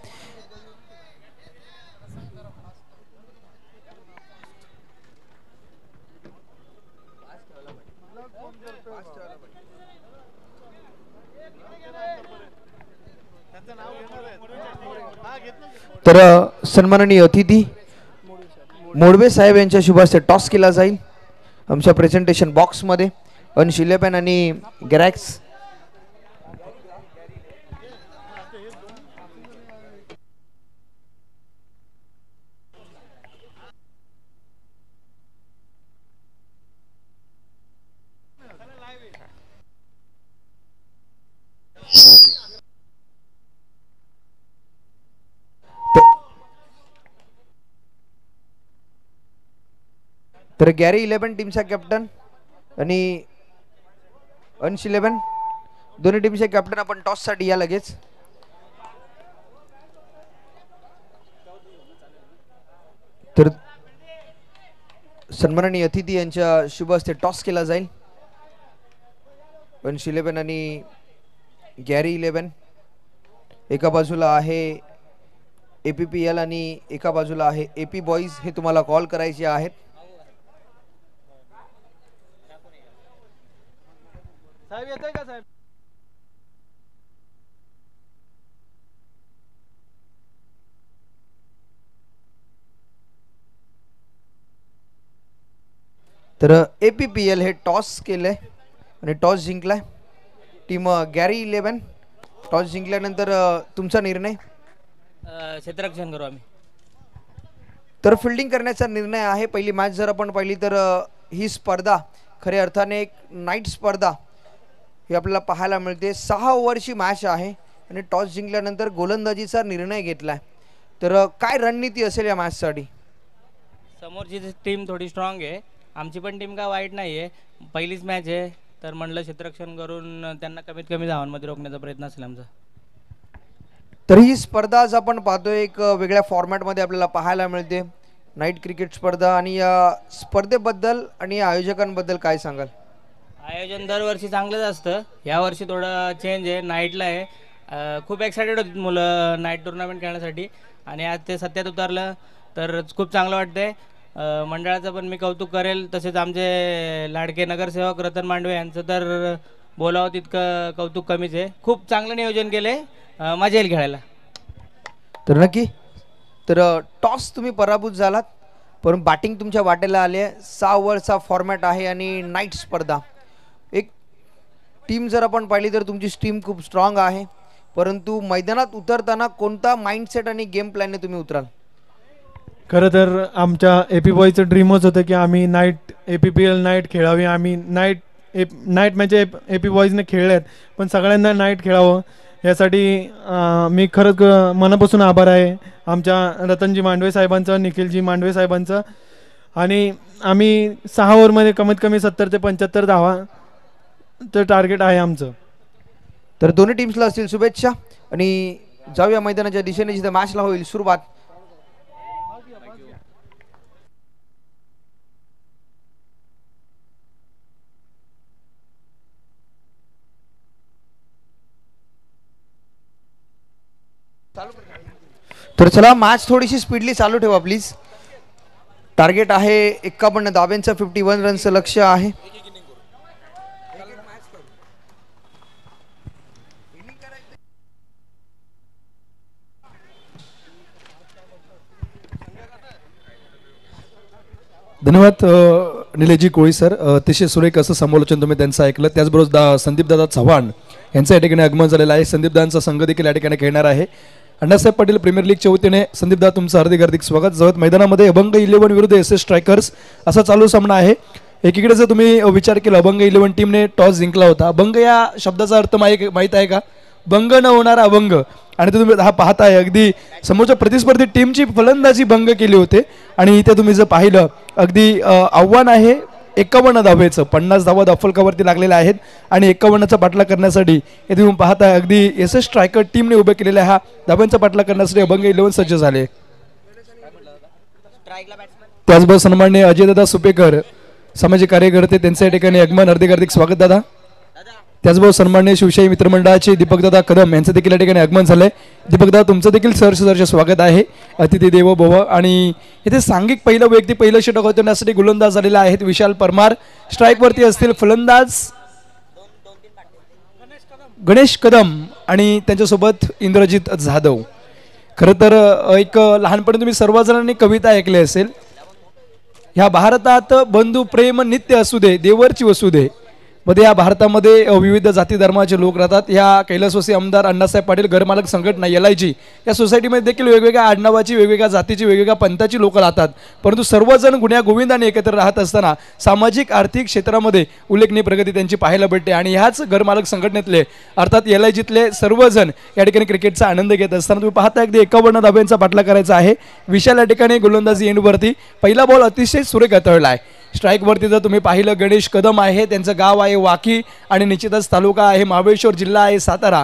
तर सन्माननीय अतिथी मोडवे साहेब यांच्या शुभ हस्ते टॉस केला जाईल आमच्या प्रेझेंटेशन बॉक्समध्ये. अंश 11 आणि गॅरॅक्स. तर गॅरी 11 टीमचा कॅप्टन आणि अंश 11 दोन्ही टीमचे कॅप्टन आपण टॉस साठी या लगेच. तर सन्माननीय अतिथी यांच्या शुभ हस्ते टॉस केला जाईल. अंश 11 आणि गॅरी 11. एका बाजूला आहे APPL आणि एका बाजूला आहे AP बॉईज. हे तुम्हाला कॉल करायचे आहेत. साहेब येतोय का साहेब? तर APPL हे टॉस केलंय आणि टॉस जिंकलाय. टीम गॅरी 11 टॉस जिंकल्यानंतर तुमचा निर्णय. क्षेत्ररक्षण करू आम्ही. तर फिल्डिंग करण्याचा निर्णय आहे. पहिली मॅच जर आपण पाहिली तर ही स्पर्धा खऱ्या अर्थाने एक नाईट स्पर्धा ही आपल्याला पाहायला मिळते. 6 ओव्हरची मॅच आहे आणि टॉस जिंकल्यानंतर गोलंदाजीचा निर्णय घेतलाय. तर काय रणनीती असेल या मॅचसाठी? समोरची टीम थोडी स्ट्रॉंग आहे. आमची पण टीम काय वाईट नाही आहे. पहिलीच मॅच आहे तर म्हणलं क्षेत्ररक्षण करून त्यांना कमीत कमी धावांमध्ये रोखण्याचा प्रयत्न असेल आमचा. तर ही स्पर्धा आज आपण पाहतोय एक वेगळ्या फॉर्मॅटमध्ये आपल्याला पाहायला मिळते. नाईट क्रिकेट स्पर्धा. आणि या स्पर्धेबद्दल आणि या आयोजकांबद्दल काय सांगाल? आयोजन दरवर्षी चांगलंच असतं. यावर्षी थोडं चेंज आहे. नाईटला आहे. खूप एक्सायटेड होती मुलं नाईट टुर्नामेंट खेळण्यासाठी आणि आज ते सत्यात उतरलं तर खूप चांगलं वाटतंय. मंडळाचं पण मी कौतुक करेल. तसेच आमचे लाडके नगरसेवक रतन मांडवे यांचं तर बोलावं तितकं कौतुक कमीच आहे. खूप चांगलं नियोजन केले. मजा येईल खेळायला. तर नक्की. तर टॉस तुम्ही पराभूत झालात पण बॅटिंग तुमच्या वाटेला आले. 6 ओव्हरचा फॉर्मॅट आहे आणि नाईट स्पर्धा. एक टीम जर आपण पाहिली तर तुमची टीम खूप स्ट्रॉंग आहे. परंतु मैदानात उतरताना कोणता माइंडसेट आणि गेम प्लॅनने तुम्ही उतराल? खरं तर आमच्या AP बॉयचं ड्रीमच होतं की आम्ही नाईट APPL नाईट खेळावी. आम्ही नाईट मॅच AP बॉईजने खेळल्यात पण सगळ्यांना नाईट खेळावं यासाठी मी खरंच मनापासून आभार आहे आमच्या रतनजी मांडवे साहेबांचं, निखिलजी मांडवे साहेबांचं. आणि आम्ही 6 ओव्हरमध्ये कमीत कमी 70 ते 75 धावा तर टार्गेट आहे आमचं. तर दोन्ही टीम्सला असतील शुभेच्छा. आणि जाऊया मैदानाच्या दिशेने जिथे मॅचला होईल सुरुवात. तर चला मॅच थोडीशी स्पीडली चालू ठेवा प्लीज. टार्गेट आहे 51 धाब्यांचं. 51 रनचं लक्ष आहे. धन्यवाद निलेशजी कोळी सर. अतिशय सुरेख असं समालोचन तुम्ही त्यांचं ऐकलं. त्याचबरोबर संदीप दादा चव्हाण यांचं या ठिकाणी आगमन झालेलं आहे. संदीप दादांचा संघ देखील या ठिकाणी खेळणार आहे. अण्णासाहेब पाटील प्रीमियर लीगच्या वतीने संदीप दादा तुमचं हार्दिक स्वागत. जवळ मैदानामध्ये अभंग 11 विरुद्ध SS स्ट्रायकर्स असा चालू सामना आहे. एकीकडे जर तुम्ही विचार केला अभंग 11 टीमने टॉस जिंकला होता. अभंग या शब्दाचा अर्थ माहीत आहे का? भंग न होणारा अभंग. आणि ते तुम्ही हा पाहताय अगदी समोरच्या प्रतिस्पर्धी टीमची फलंदाजी भंग केली होते. आणि इथे तुम्ही जर पाहिलं अगदी आव्हान आहे 51 धावेचं 50 धावा दफलकावरती लागलेल्या आहेत आणि 51चा पाठलाग करण्यासाठी हे तुम्ही पाहताय अगदी एस एस स्ट्रायकर टीमने उभे केलेल्या हा धावांचा पाठलाग करण्यासाठी अभंग 11 सज्ज झाले. त्याचबरोबर सन्माननीय अजयदादा सुपेकर सामाजिक कार्यकर्ते त्यांच्या ठिकाणी आगमन हार्दिक स्वागत दादा. त्याचबरोबर सन्माननीय शिवशाही मित्रमंडळाचे दीपकदादा कदम यांचं देखील या ठिकाणी आगमन झालंय. दीपकदादा तुमचं देखील सहर्ष स्वागत आहे. अतिथी देवो भव. आणि इथे सांघिक पहिलं वैयक्तिक पहिलं षटक होण्यासाठी गोलंदाज झालेले आहेत विशाल परमार. स्ट्राईकवरती असतील फलंदाज गणेश कदम आणि त्यांच्यासोबत इंद्रजित जाधव. खरं तर एक लहानपणी तुम्ही सर्वजणांनी कविता ऐकली असेल, ह्या भारतात बंधू प्रेम नित्य असू दे देवरची वसू दे. मध्ये या भारतामध्ये विविध जाती धर्माचे लोक राहतात. या कैलासवासी आमदार अण्णासाहेब पाटील घरमालक संघटना LIG या सोसायटीमध्ये देखील वेगवेगळ्या आडनावाची वेगवेगळ्या जातीची वेगवेगळ्या पंथाची लोक राहतात. परंतु सर्वजण गुण्या गोविंदाने एकत्र राहत असताना सामाजिक आर्थिक क्षेत्रामध्ये उल्लेखनीय प्रगती त्यांची पाहायला भेटते. आणि ह्याच घरमालक संघटनेतले अर्थात LIGतले सर्वजण या ठिकाणी क्रिकेटचा आनंद घेत असताना तुम्ही पाहता अगदी 51 धाब्यांचा पाठलाग करायचा आहे. विशाल या ठिकाणी गोलंदाजी एंडवरती पहिला बॉल अतिशय सुरेख हाताळला आहे. स्ट्राईकवरती जर तुम्ही पाहिलं गणेश कदम आहे, त्यांचं गाव आहे वाकी आणि निश्चितच तालुका आहे महाबळेश्वर, जिल्हा आहे सातारा.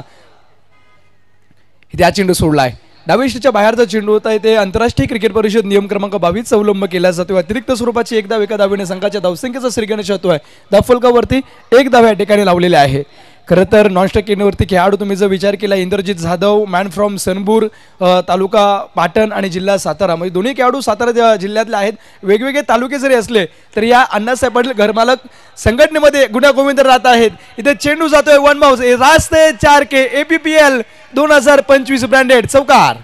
इथे चेंडू सोडला आहे. डावीच्या बाहेरचा चेंडू होता. इथे आंतरराष्ट्रीय क्रिकेट परिषद नियम क्रमांक 22 अवलंब केला जातो. अतिरिक्त स्वरूपाची एक धाव एका धावेने संघाच्या धावसंख्येचा श्रीगणेश होतोय. धावफलकावरती एक धाव या ठिकाणी लावलेले आहे. खरं तर नॉनस्टॉप इनवरती खेळाडू तुम्ही जर विचार केला इंद्रजित जाधव मॅन फ्रॉम सनबूर तालुका पाटण आणि जिल्हा सातारा, म्हणजे दोन्ही खेळाडू सातारा जिल्ह्यातले आहेत. वेगवेगळे तालुके जरी असले तरी या अण्णासाहेब पाटील घरमालक संघटनेमध्ये गुण्या गोविंद राहत आहेत. इथे चेंडू जातोय वन बाउन्स रास्ते 4K APPL 2025 ब्रँडेड चौकार.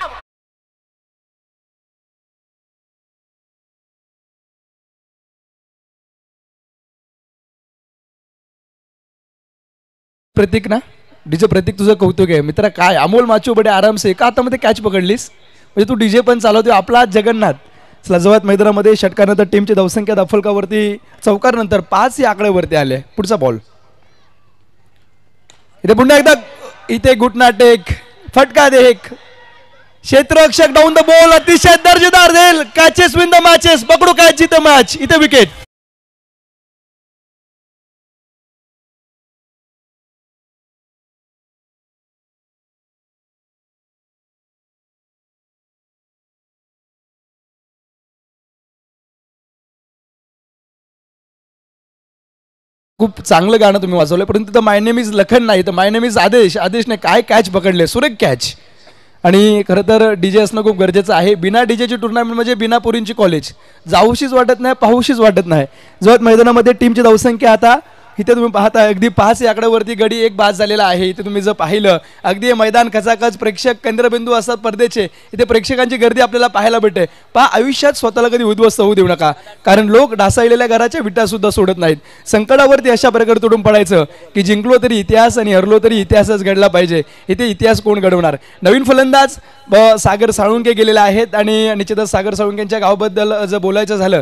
प्रतीक ना डीजे प्रतीक तुझं कौतुक आहे मित्रा. काय अमोल माचू बडे आराम से एका हातामध्ये कॅच पकडलीस म्हणजे तू डीजे पण चालवतोय. आपला जगन्नाथ सलाजवात मैदानामध्ये षटकानंतर टीमची धावसंख्या धावफलकावरती चौकारनंतर 5 या आकड्यावरती आले. पुढचा बॉल इथे पुन्हा एकदा इथे गुटना टेक फटका देख क्षेत्ररक्षक डाऊन द बॉल अतिशय दर्जेदार देल कॅचेस विन द मॅचेस पकडू कॅच जिथे मॅच. इथे विकेट खूप चांगलं गाणं तुम्ही वाजवलं. परंतु तर माय नेम इज लखन नाही तर माय नेम इज आदेश. आदेशने काय कॅच पकडले सुरेख कॅच. आणि खरं तर डीजे असणं खूप गरजेचं आहे. बिना डीजेची टुर्नामेंट म्हणजे बिना पोरींची कॉलेज. जाऊशीच वाटत नाही पाहूशीच वाटत नाही. जवळ मैदानामध्ये टीमची धावसंख्या आता इथे तुम्ही पाहता अगदी 5 या आकड्यावरती गडी एक बाद झालेला आहे. इथे तुम्ही जर पाहिलं अगदी मैदान खचाखच प्रेक्षक केंद्रबिंदू असतात परदेचे. इथे प्रेक्षकांची गर्दी आपल्याला पाहायला भेटते. पहा आयुष्यात स्वतःला कधी उद्ध्वस्त होऊ देऊ नका, कारण लोक ढासळलेल्या घराच्या विटा सुद्धा सोडत नाहीत. संकटावरती अशा प्रकारे तोडून पडायचं की जिंकलो तरी इतिहास आणि हरलो तरी इतिहासच घडला पाहिजे. इथे इतिहास कोण घडवणार. नवीन फलंदाज सागर साळुंके गेलेले आहेत आणि निश्चितच सागर साळुंकेंच्या गावाबद्दल जर बोलायचं झालं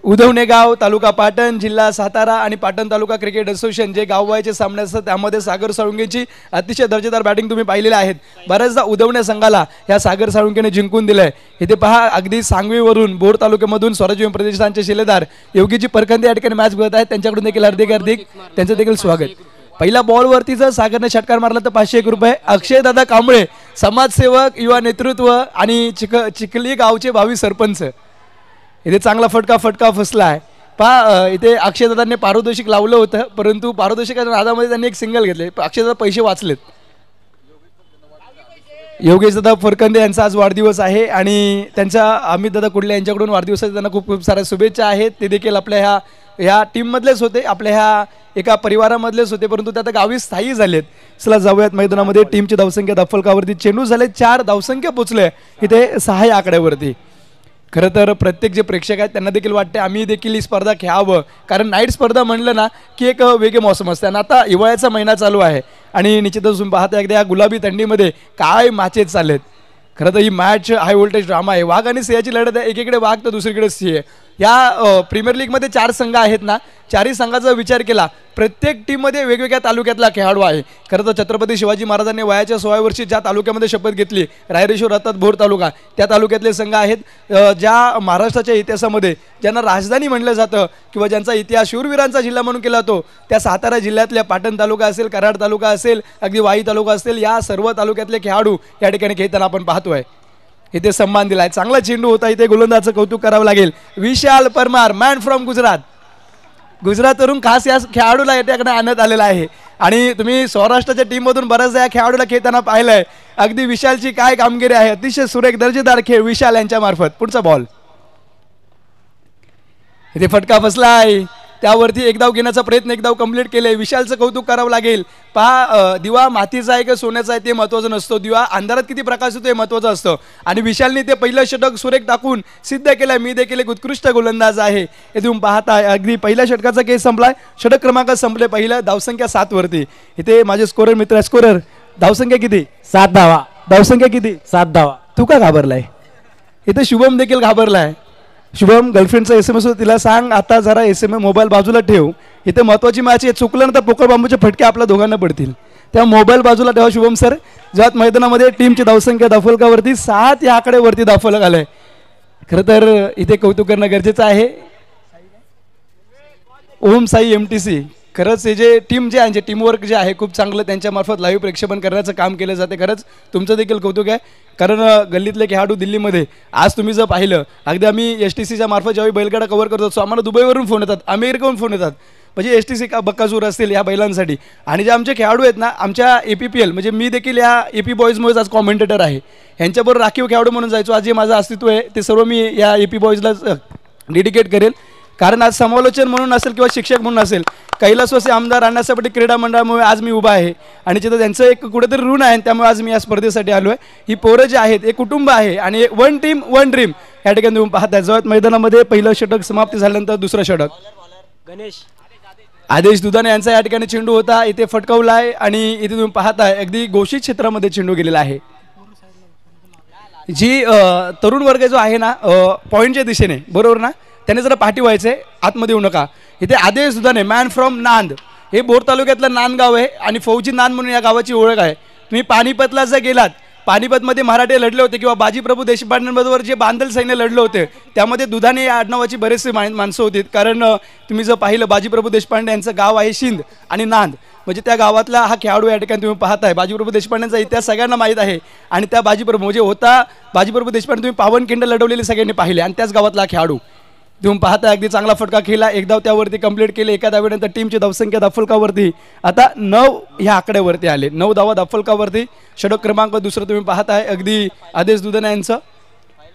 उधवणे गाव तालुका पाटण जिल्हा सातारा आणि पाटण तालुका क्रिकेट असोसिएशन जे गाववायचे सामने असतात त्यामध्ये सागर साळुंकेची अतिशय दर्जेदार बॅटिंग तुम्ही पाहिलेली आहेत. बऱ्याचदा उधवणे संघाला ह्या सागर साळुंकेने जिंकून दिलंय. इथे पहा अगदी सांगवीवरून बोर तालुक्यामधून स्वराज्य प्रदेशांचे शिलेदार योगीजी परखंदे या ठिकाणी मॅच बघत आहेत. त्यांच्याकडून देखील हार्दिक त्यांचं देखील स्वागत. पहिल्या बॉलवरती जर सागरने षटकार मारला तर 501 रुपये. अक्षयदादा कांबळे समाजसेवक युवा नेतृत्व आणि चिखली गावचे भावी सरपंच. इथे चांगला फटका फसला आहे. पहा इथे अक्षयदादांनी पारितोषिक लावलं होतं परंतु पारितोषिकाच्या नादामध्ये त्यांनी एक सिंगल घेतले. अक्षयदादा पैसे वाचलेत. योगेशदादा फरकंदे यांचा आज वाढदिवस आहे आणि त्यांच्या अमितदादा कुडले यांच्याकडून वाढदिवसाच्या त्यांना खूप खूप साऱ्या शुभेच्छा आहेत. ते देखील आपल्या ह्या टीममधलेच होते, आपल्या ह्या एका परिवारामधलेच होते परंतु ते आता गावी स्थायी झालेत. चला जाऊयात मैदानामध्ये. टीमची धावसंख्या धावफलकावरती चेंडू झाले 4 धावसंख्या पोचले इथे 6 या आकड्यावरती. खरं तर प्रत्येक जे प्रेक्षक आहेत त्यांना देखील वाटते आम्ही देखील ही स्पर्धा खेळावं, कारण नाईट स्पर्धा म्हणलं ना की एक वेगळे मौसम असते. आणि आता हिवाळ्याचा महिना चालू आहे आणि निश्चितच तुम्ही पाहता एकदा या गुलाबी थंडीमध्ये काय मॅचेस चाललेत. खरं तर ही मॅच हाय व्होल्टेज ड्रामा आहे. वाघ आणि सिंहाची लढत आहे. एकीकडे वाघ तर दुसरीकडे सिंह. या प्रीमियर लीगमध्ये 4 संघ आहेत ना, 4ही संघाचा विचार केला प्रत्येक टीममध्ये वेगवेगळ्या तालुक्यातला खेळाडू आहे. खरं तर छत्रपती शिवाजी महाराजांनी वयाच्या 16 वर्षी ज्या तालुक्यामध्ये शपथ घेतली, रायरेश्वर रतात भोर तालुका, त्या तालुक्यातले संघ आहेत. ज्या महाराष्ट्राच्या इतिहासामध्ये ज्यांना राजधानी म्हणलं जातं किंवा ज्यांचा इतिहास शूरवीरांचा जिल्हा म्हणून केला जातो, त्या सातारा जिल्ह्यातल्या पाटण तालुका असेल, कराड तालुका असेल, अगदी वाई तालुका असेल, या सर्व तालुक्यातले खेळाडू या ठिकाणी खेळताना आपण पाहतोय. इथे सन्मान दिलाय, चांगला चेंडू होता. इथे गोलंदाजाचं कौतुक करावं लागेल. विशाल परमार, मॅन फ्रॉम गुजरात, गुजरातवरून खास या खेळाडूला याच्याकडे आणण्यात आलेला आहे. आणि तुम्ही सौराष्ट्राच्या टीममधून बऱ्याचदा या खेळाडूला खेळताना पाहिलंय. अगदी विशालची काय कामगिरी आहे, अतिशय सुरेख दर्जेदार खेळ विशाल यांच्या मार्फत. पुढचा बॉल, इथे फटका बसलाय, त्यावरती एक धाव घेण्याचा प्रयत्न, एक धाव कंप्लीट केले. विशालचं कौतुक करावं लागेल. पहा, दिवा मातीचा आहे का सोन्याचा आहे ते महत्त्वाचं नसतं, दिवा अंधारात किती प्रकाश होतो हे महत्त्वाचं असतं. आणि विशालने ते पहिलं षटक सुरेख टाकून सिद्ध केलं. मी देखील एक उत्कृष्ट गोलंदाज आहे हे तुम्ही पाहताय. अगदी पहिल्या षटकाचा केस संपलाय, षटक क्रमांक संपले. पहिलं धावसंख्या 7 वरती. इथे माझे स्कोरर मित्र, स्कोरर धावसंख्या किती? 7 धावा. धावसंख्या किती? 7 धावा. तू का घाबरलाय? इथे शुभम देखील घाबरलाय. शुभम, गर्लफ्रेंडचा SMS होता, तिला सांग आता जरा SMS मोबाईल बाजूला ठेव. इथे महत्त्वाची मॅच आहे, चुकलं ना तर पोकळ बांबूचे फटके आपल्या दोघांना पडतील. त्या मोबाईल बाजूला ठेवा शुभम सर. ज्यात मैदानामध्ये टीमची धावसंख्या धावफलकावरती 7 या आकड्यावरती धावफलक आलाय. खरं तर इथे कौतुक करणं गरजेचं आहे. ओम साई MTC, खरंच हे जे टीम जे आहे, टीमवर्क जे आहे खूप चांगलं, त्यांच्यामार्फत लाईव्ह प्रेक्षेपण करण्याचं काम केलं जाते. खरंच तुमचं देखील कौतुक आहे. कारण गल्लीतले खेळाडू दिल्लीमध्ये आज तुम्ही जर पाहिलं, अगदी आम्ही STCच्या मार्फत ज्यावेळी बैलगाडा कव्हर करत असतो, आम्हाला दुबईवरून फोन येतात, अमेरिकेहून फोन येतात, म्हणजे STC का बक्कासूर असतील या बैलांसाठी. आणि जे आमचे खेळाडू आहेत ना, आमच्या APPL म्हणजे मी देखील या AP बॉईजमुळेच आज कॉमेंटेटर आहे. यांच्याबरोबर राखीव खेळाडू म्हणून जायचो. आज जे माझं अस्तित्व आहे ते सर्व मी या AP बॉईजला डेडिकेट करेल. कारण आज समालोचन म्हणून असेल किंवा शिक्षक म्हणून असेल, कैलासवासी आमदार अण्णासाहेब क्रीडा मंडळामुळे आज मी उभा आहे. आणि तिथं त्यांचं एक कुठेतरी ऋण आहे, त्यामुळे आज मी या स्पर्धेसाठी आलो आहे. ही पोरं जे आहेत एक कुटुंब आहे आणि वन टीम वन ड्रीम या ठिकाणी तुम्ही पाहताय. जवळ मैदानामध्ये पहिलं षटक समाप्ती झाल्यानंतर दुसरं षटक गणेश आदेश दुधाने यांचा या ठिकाणी चेंडू होता, इथे फटकावला आहे. आणि इथे तुम्ही पाहताय अगदी घोषित क्षेत्रामध्ये चेंडू गेलेला आहे. जी तरुण वर्ग जो आहे ना पॉईंटच्या दिशेने, बरोबर ना, त्याने जरा पाठी व्हायचंय, आतमध्ये येऊ नका. इथे आदेश दुधाने, मॅन फ्रॉम नांद, हे बोर तालुक्यातलं नांद गाव आहे आणि फौजी नांद म्हणून या गावाची ओळख आहे. तुम्ही पानिपतला जर गेलात, पानिपतमध्ये मराठे लढले होते किंवा बाजीप्रभू देशपांडेंबरोबर जे बांधल सैन्य लढलं होते, त्यामध्ये दुधाने या आडनावाची बरेचसे माणसं होती. कारण तुम्ही जर पाहिलं, बाजीप्रभू देशपांडे यांचं गाव आहे शिंद आणि नांद, म्हणजे त्या गावातला हा खेळाडू या ठिकाणी तुम्ही पाहताय. बाजीप्रभू देशपांडेंचा इतिहास सगळ्यांना माहीत आहे. आणि त्या बाजीप्रभू म्हणजे होता बाजीप्रभू देशपांडे, तुम्ही पावनखिंड लढवलेले सगळ्यांनी पाहिले, आणि त्याच गावातला खेळाडू तुम्ही पाहता. अगदी चांगला फटका खेळला, एक धाव त्यावरती कंप्लीट केले. एका धावेनंतर टीमची धावसंख्या धावफलकावरती आता 9 ह्या आकड्यावरती आले. 9 धावा धावफलकावरती. षटक क्रमांक दुसरं तुम्ही पाहताय अगदी आदेश दुधाने यांचं.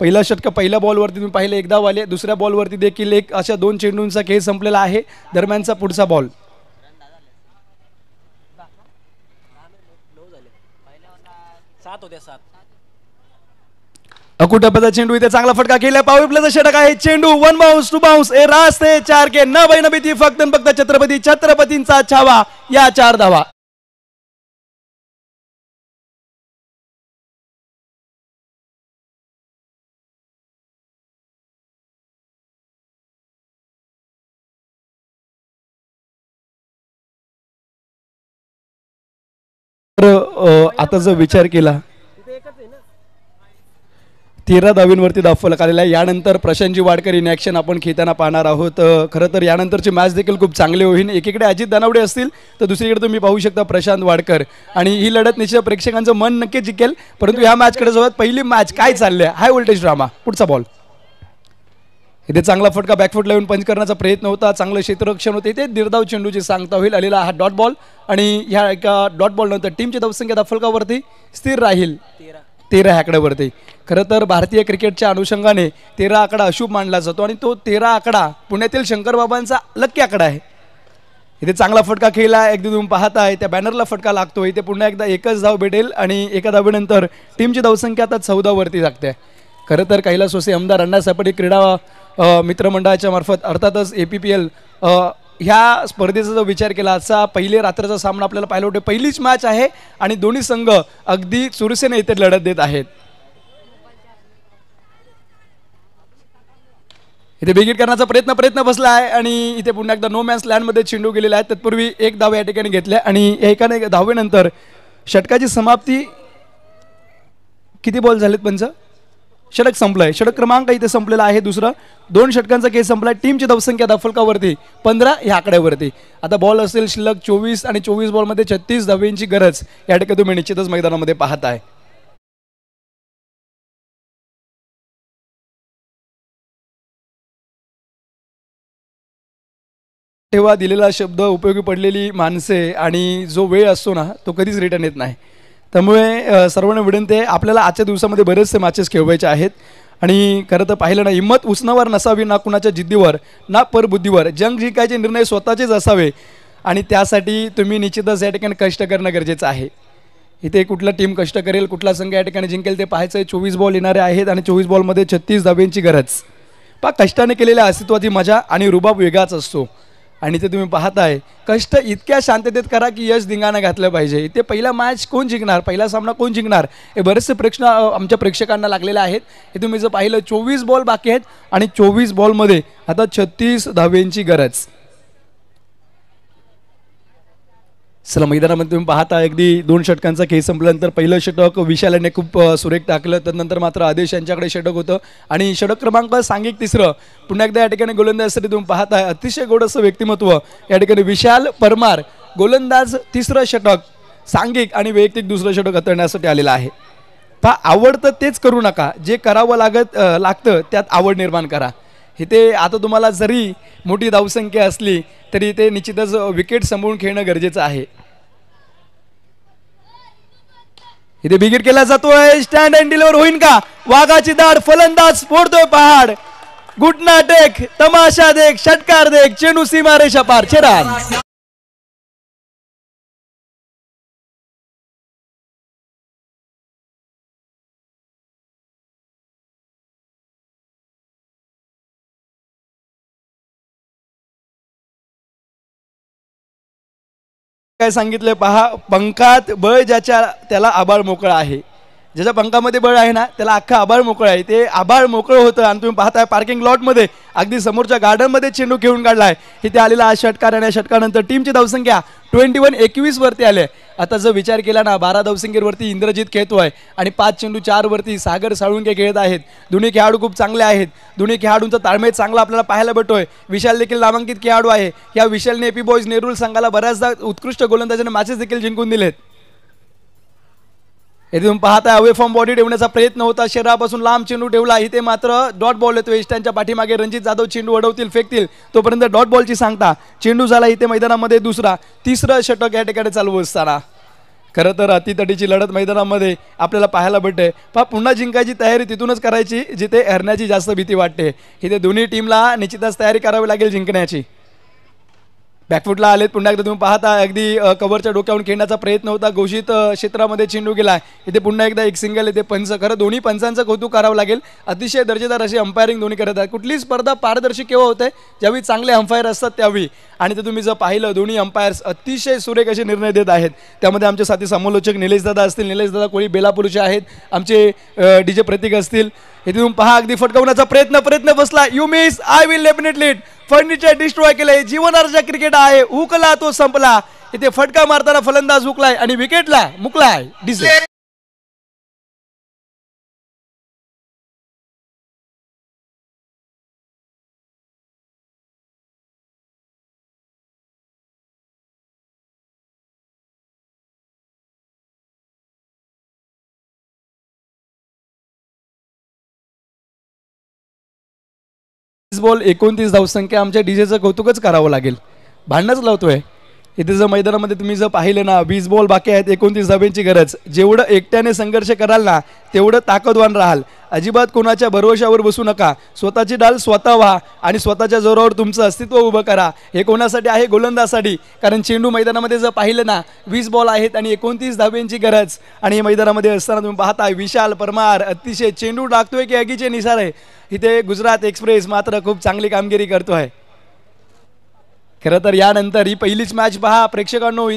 पहिला षटक पहिल्या बॉलवरती तुम्ही पाहिलं, एक धाव आले. दुसऱ्या बॉलवरती देखील एक अशा 2 चेंडूंचा खेळ संपलेला आहे. दरम्यानचा पुढचा बॉल, अकुटप्याचा चेंडू, इथे चांगला फटका केला. पॉवर प्लेचा षटक आहे. चेंडू 1 बाउन्स 2 बाउन्स, ए रास्ते 4 के न बाई न भीती, फक्त फक्त छत्रपतींचा छावा या 4 धावा. आता जर विचार केला, 13 धावींवरती धावफलक आलेला आहे. यानंतर प्रशांतजी वाडकर इन ॲक्शन आपण खेळताना पाहणार आहोत. खरं तर यानंतरची मॅच देखील खूप चांगली होईल. एकीकडे अजित दानवडे असतील तर दुसरीकडे तुम्ही पाहू शकता प्रशांत वाडकर. आणि ही लढत निश्चित प्रेक्षकांचं मन नक्की जिंकेल. परंतु ह्या मॅचकडे जाऊयात. पहिली मॅच काय चाललंय, हाय व्होल्टेज ड्रामा. पुढचा बॉल, इथे चांगला फटका बॅकफुटला येऊन पंच करण्याचा प्रयत्न होता. चांगलं क्षेत्ररक्षण होते. इथे निर्धाव चेंडूची सांगता होईल. आलेला हा डॉट बॉल. आणि ह्या एका डॉट बॉल नंतर टीमची धावसंख्या धावफलकावरती स्थिर राहील 13 आकड्यावरती. खरं तर भारतीय क्रिकेटच्या अनुषंगाने 13 आकडा अशुभ मानला जातो आणि तो 13 आकडा पुण्यातील शंकरबाबांचा लकी आकडा आहे. इथे चांगला फटका खेळला. अगदी तुम्ही पाहताय त्या बॅनरला फटका लागतो. इथे पुन्हा एकदा एकच धाव भेटेल आणि एका धावेनंतर टीमची धावसंख्या आता 14 वरती लागते. खरं तर कैलासवासी आमदार अण्णासाहेब क्रीडा मित्रमंडळाच्या मार्फत अर्थातच APPL ह्या स्पर्धेचा जर विचार केला, असा पहिले रात्रीचा सामना आपल्याला पाहायला होते. पहिलीच मॅच आहे आणि दोन्ही संघ अगदी चुरसेने इथे लढत देत आहेत. इथे बिगिट करण्याचा प्रयत्न बसला आहे आणि इथे पुन्हा एकदा नो मॅन्स लँडमध्ये चेंडू गेलेला आहे. तत्पूर्वी एक धाव या ठिकाणी घेतल्या आणि एकाने धावेनंतर षटकाची समाप्ती. किती बॉल झालेत पंच? षटक संपलंय. षटक क्रमांक इथे संपलेला आहे दुसरा. 2 षटकांचा खेळ संपलाय. टीमची धावसंख्या धावफलकावरती 15 ह्या आकड्यावरती. आता बॉल असेल शिल्लक 24 आणि 24 बॉलमध्ये 36 धावेंची गरज या ठिकाणी तुम्ही निश्चितच मैदानामध्ये पाहताय. तेव्हा दिलेला शब्द, उपयोगी पडलेली माणसे आणि जो वेळ असतो ना तो कधीच रिटर्न येत नाही. त्यामुळे सर्वांना विनंती आहे, आपल्याला आजच्या दिवसामध्ये बरेचसे मॅचेस खेळवायचे आहेत आणि खरं तर पाहिलं ना, हिंमत उसनावर नसावी ना कुणाच्या जिद्दीवर ना परबुद्धीवर. जंग जिंकायचे निर्णय स्वतःचेच असावे आणि त्यासाठी तुम्ही निश्चितच या ठिकाणी कष्ट करणं गरजेचं आहे. इथे कुठला टीम कष्ट करेल, कुठला संघ या ठिकाणी जिंकेल ते पाहायचं आहे. 24 बॉल येणारे आहेत आणि 24 बॉलमध्ये 36 धावेंची गरज. कष्टाने केलेल्या अस्तित्वाची मजा आणि रुबाब वेगळाच असतो आणि ते तुम्ही पाहताय. कष्ट इतक्या शांततेत करा की यश धिंगाणं घातलं पाहिजे. इथे पहिला मॅच कोण जिंकणार, पहिला सामना कोण जिंकणार, हे बरेचसे प्रश्न आमच्या प्रेक्षकांना लागलेले आहेत. हे तुम्ही जर पाहिलं 24 बॉल बाकी आहेत आणि 24 बॉलमध्ये आता 36 धावेंची गरज. चला मैदानामध्ये तुम्ही पाहता अगदी 2 षटकांचा खेळ संपल्यानंतर पहिलं षटक विशालाने खूप सुरेख टाकलं. त्यानंतर मात्र आदेश यांच्याकडे षटक होतं आणि षटक क्रमांक सांघिक तिसरं. पुन्हा एकदा या ठिकाणी गोलंदाजसाठी तुम्ही पाहताय अतिशय गोड असं व्यक्तिमत्व या ठिकाणी विशाल परमार. गोलंदाज तिसरं षटक सांघिक आणि वैयक्तिक दुसरं षटक हाताळण्यासाठी आलेलं आहे. आवडतं तेच करू नका, जे करावं लागतं त्यात आवड निर्माण करा. इथे आता तुम्हाला जरी मोठी धावसंख्या असली तरी ते निश्चितच विकेट सांभाळून खेळणं गरजेचं आहे. इथे बिगिट केला जातोय. स्टँड अँड डिलिव्हर होईन का? वाघाची दाढ, फलंदाज फोडतोय पहाड. घुटना टेक, तमाशा देख, षटकार देख, चेंडू सीमारेषा पार. छेरान काय सांगितलंय पहा. पंखात बळ ज्याच्या त्याला आबाळ मोकळा आहे. ज्याच्या पंखामध्ये बळ आहे ना त्याला अख्खा आबाळ मोकळा आहे. ते आबाळ मोकळं होतं आणि तुम्ही पाहताय पार्किंग लॉटमध्ये अगदी समोरच्या गार्डनमध्ये चेंडू खेळून काढलाय. इथे आलेला हा षटकार आणि षटकानंतर टीमची धावसंख्या 21 वरती आले. आता जर विचार केला ना 12 धावसंख्येवरती इंद्रजित खेळतोय आणि 5 चेंडू 4 वरती सागर साळुंके खेळत आहेत. दोन्ही खेळाडू खूप चांगले आहेत. दोन्ही खेळाडूंचा ताळमेळ चांगला आपल्याला पाहायला भेटतोय. विशाल देखील नामांकित खेळाडू आहे. या विशालने एपी बॉयज नेरूळ संघाला बऱ्याचदा उत्कृष्ट गोलंदाजाने मॅचेस देखील जिंकून दिलेत. येथे तुम्ही पाहताय अवे फ्रॉम बॉडी ठेवण्याचा प्रयत्न होता. शरीरापासून लांब चेंडू ठेवला. इथे मात्र डॉट बॉल येतो. इष्टांच्या पाठीमागे रणजित जाधव चेंडू अडवतील, फेकतील, तोपर्यंत डॉट बॉलची सांगता. चेंडू झाला इथे मैदानामध्ये दुसरा. तिसरं षटक या ठिकाणी चालू असताना खरं तर अतितटीची लढत मैदानामध्ये आपल्याला पाहायला भेटते. पुन्हा जिंकायची तयारी तिथूनच करायची जिथे हरण्याची जास्त भीती वाटते. इथे दोन्ही टीमला निश्चितच तयारी करावी लागेल जिंकण्याची. बॅकफुटला आलेत. पुन्हा एकदा तुम्ही पाहता अगदी कव्हरच्या डोक्यावरून खेळण्याचा प्रयत्न होता. घोषित क्षेत्रामध्ये चेंडू गेलाय. इथे पुन्हा एकदा एक सिंगल येते. पंच. खरं दोन्ही पंचांचं कौतुक करावं लागेल. अतिशय दर्जेदार अशी अंपायरिंग दोन्ही करत आहेत. कुठली स्पर्धा पारदर्शी केव्हा होते? ज्यावेळी चांगले अंपायर असतात त्यावेळी. आणि ते तुम्ही जर पाहिलं दोन्ही अंपायर्स अतिशय सुरेख असे निर्णय देत आहेत. त्यामध्ये आमचे साथी समालोचक निलेशदादा असतील, निलेशदादा कोळी बेलापूरचे आहेत. आमचे DJ प्रतीक असतील. इथे तुम्ही पहा अगदी फटकावण्याचा प्रयत्न बसला. You miss, I will definitely. Furniture destroy केलंय. जीवनाचा क्रिकेट आहे. हुकला तो संपला. इथे फटका मारताना फलंदाज हुकलाय आणि विकेटला मुकलाय. डिसे बॉल 29 धावसंख्या. आमच्या डीजेचं कौतुकच करावं लागेल. भांडणच लावतोय. इथे जर मैदानामध्ये तुम्ही जर पाहिलं ना 20 बॉल बाकी आहेत, 29 धावेंची गरज. जेवढं एकट्याने संघर्ष कराल ना तेवढं ताकदवान राहाल. अजिबात कोणाच्या भरोशावर बसू नका. स्वतःची डाल स्वतः व्हा आणि स्वतःच्या जोरावर तुमचं अस्तित्व उभं करा. हे कोणासाठी आहे? गोलंदाजसाठी. कारण चेंडू मैदानामध्ये जर पाहिलं ना 20 बॉल आहेत आणि 29 धावेंची गरज. आणि हे मैदानामध्ये असताना तुम्ही पाहताय विशाल परमार अतिशय चेंडू टाकतोय की अगीचे निसार आहे. इथे गुजरात एक्सप्रेस मात्र खूप चांगली कामगिरी करतोय. खरं तर यानंतर ही पहिलीच मॅच पहा प्रेक्षकांनो,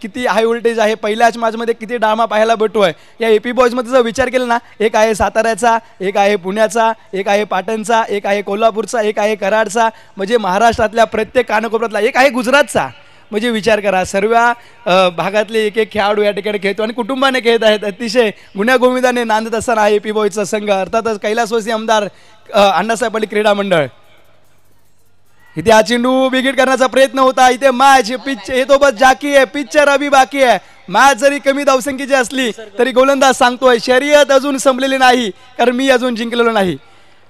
किती हाय व्होल्टेज आहे. पहिल्याच मॅचमध्ये किती ड्रामा पाहायला भेटतोय. या एपी बॉयजमध्ये जर विचार केला ना, एक आहे साताऱ्याचा, एक आहे पुण्याचा, एक आहे पाटणचा, एक आहे कोल्हापूरचा, एक आहे कराडचा, म्हणजे महाराष्ट्रातल्या प्रत्येक कानाकोपऱ्यातला, एक आहे गुजरातचा. म्हणजे विचार करा, सर्व भागातले एक एक खेळाडू या ठिकाणी खेळतो आणि कुटुंबाने खेळत आहेत. अतिशय गुण्यागोविंदाने नांदत असताना हा एपी बॉयजचा संघ, अर्थातच कैलासवासी आमदार अण्णासाहेब पाटील क्रीडा मंडळ. इथे हा चेंडू बिगिट करण्याचा प्रयत्न होता. इथे मॅच पिच येतो बस जाकी आहे, पिक्चर अभी बाकी आहे. मॅच जरी कमी धावसंख्येची असली तरी गोलंदाज सांगतोय शर्यत अजून संपलेली नाही, कारण मी अजून जिंकलेलो नाही.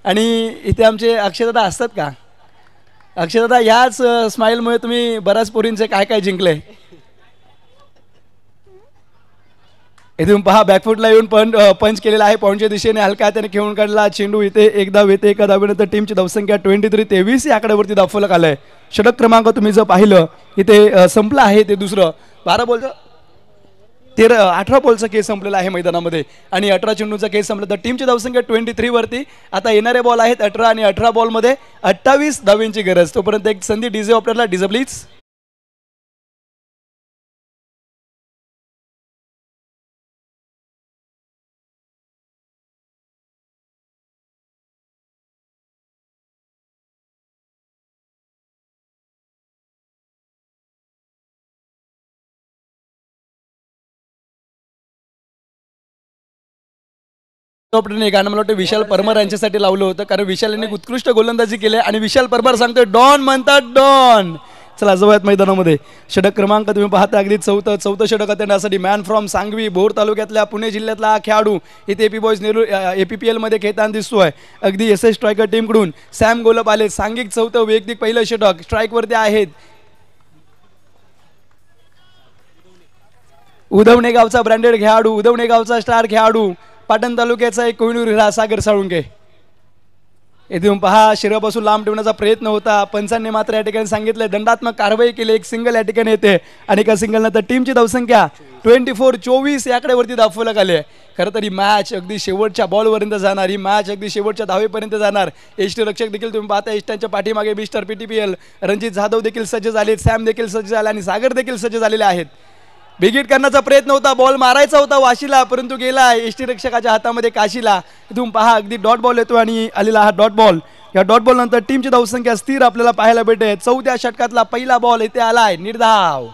आणि इथे आमचे अक्षयदादा असतात का? अक्षयदादा, ह्याच स्माईलमुळे तुम्ही बऱ्याच पोरींचे काय काय जिंकले. इथून पहा बॅकफुटला येऊन पंच केलेला आहे. पॉईंटच्या दिशेने हलका त्याने खेळून काढला चेंडू. इथे एक धाव येते. एका धावेनंतर टीमची धावसंख्या 23-23 या आकड्यावरती धावफलक आलाय. षटक क्रमांक तुम्ही जर पाहिलं इथे संपलं आहे ते दुसरं 12 बॉलचं 18 बॉलचा केस संपलेला आहे मैदानामध्ये आणि 18 चेंडूचा केस संपला. तर टीमची धावसंख्या 23 वरती. आता येणारे बॉल आहेत 18 आणि 18 बॉलमध्ये 28 धावेंची गरज. तोपर्यंत एक संधी डीजे ऑपरेटरला. DJ please. ऑपरेटरने गाणं मला वाटतं विशाल परमार यांच्यासाठी लावलं होतं, कारण विशाल यांनी उत्कृष्ट गोलंदाजी केली आणि विशाल परमार सांगतोय डॉन म्हणतात डॉन. चला जाऊयात मैदानामध्ये. षटक क्रमांक तुम्ही पाहता अगदी चौथं षटक करण्यासाठी मॅन फ्रॉम सांगवी भोर तालुक्यातल्या पुणे जिल्ह्यातला हा खेळाडू इथे एपी बॉयज नेहरू APPL मध्ये खेळताना दिसतोय. अगदी SS स्ट्रायकर टीमकडून सॅम गोलप आले. सांघिक चौथं वैयक्तिक पहिलं षटक. स्ट्राईकवरती आहेत उधवणे गावचा ब्रँडेड खेळाडू, उधवणे गावचा स्टार खेळाडू, पाटण तालुक्याचा एक कोहिनूर हिरा सागर साळुंके. येथून पहा शरीरापासून लांब ठेवण्याचा प्रयत्न होता. पंचांनी मात्र या ठिकाणी सांगितलं दंडात्मक कारवाई केली. एक सिंगल या ठिकाणी येते आणि एका सिंगल नंतर टीमची धावसंख्या 24-24 याकडेवरती धावफलक आले. खरं तर ही मॅच अगदी शेवटच्या बॉलपर्यंत जाणार, ही मॅच अगदी शेवटच्या धावेपर्यंत जाणार. एसटी रक्षक देखील तुम्ही पाहता एसट्यांच्या पाठीमागे मिस्टर PTPL रणजित जाधव देखील सज्ज झाले, सॅम देखील सज्ज झाले आणि सागर देखील सज्ज झालेले आहेत. बिगिट करण्याचा प्रयत्न होता, बॉल मारायचा होता वाशीला, परंतु गेला एसटी रक्षकाच्या हातामध्ये काशीला. इथून पहा अगदी डॉट बॉल येतो आणि आलेला हा डॉट बॉल. या डॉट बॉल नंतर टीमची धावसंख्या स्थिर आपल्याला पाहायला भेटते. चौथ्या षटकातला पहिला बॉल इथे आलाय निर्धाव.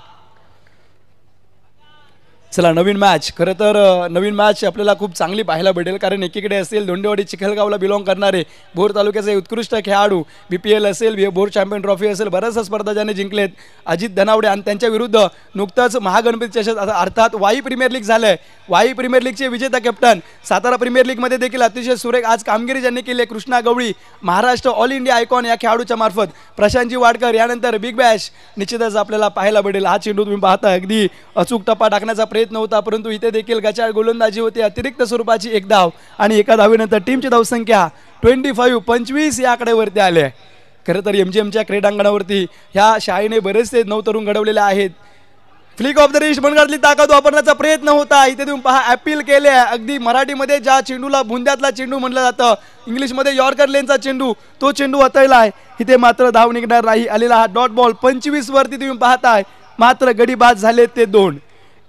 चला नवीन मॅच. खरं तर नवीन मॅच आपल्याला खूप चांगली पाहायला भेटेल, कारण एकीकडे असेल धोंडेवाडी चिखलगावला बिलॉंग करणारे भोर तालुक्याचे उत्कृष्ट खेळाडू, BPL असेल, भोर चॅम्पियन ट्रॉफी असेल, बऱ्याचशा स्पर्धा ज्याने जिंकलेत अजित धनावडे, आणि त्यांच्या विरुद्ध नुकताच महागणपती चषक अर्थात वाई प्रीमियर लीग झालंय. वाई प्रीमियर लीगचे विजेता कॅप्टन, सातारा प्रीमियर लीगमध्ये देखील अतिशय सुरेख आज कामगिरी ज्यांनी केली कृष्णा गवळी, महाराष्ट्र ऑल इंडिया आयकॉन या खेळाडूच्या मार्फत प्रशांतजी वाडकर. यानंतर बिग बॅश निश्चितच आपल्याला पाहायला भेटेल. हा चेंडू तुम्ही पाहता अगदी अचूक टप्पा टाकण्याचा प्रयत्न होता, परंतु इथे देखील गचाळ गोलंदाजी होती. अतिरिक्त स्वरूपाची एक धाव आणि एका धावेनंतर टीमची धावसंख्या 25 या आकड्यावरती आले. खरं तर MGMच्या क्रीडांगणावरती ह्या शाळेने बरेचसे नवतरुण घडवलेले आहेत. फ्लिक ऑफ द रिस्ट मनगटातली ताकद वापरण्याचा प्रयत्न होता. इथे तुम्ही पहा अपील केले. अगदी मराठीमध्ये ज्या चेंडूला बुंद्यातला चेंडू म्हटलं जातं, इंग्लिशमध्ये यॉर्कर लेनचा चेंडू, तो चेंडू हाताळला आहे. इथे मात्र धाव निघणार नाही. आलेला हा डॉट बॉल 25 वरती तुम्ही पाहताय. मात्र गडी बाद झाले ते 2.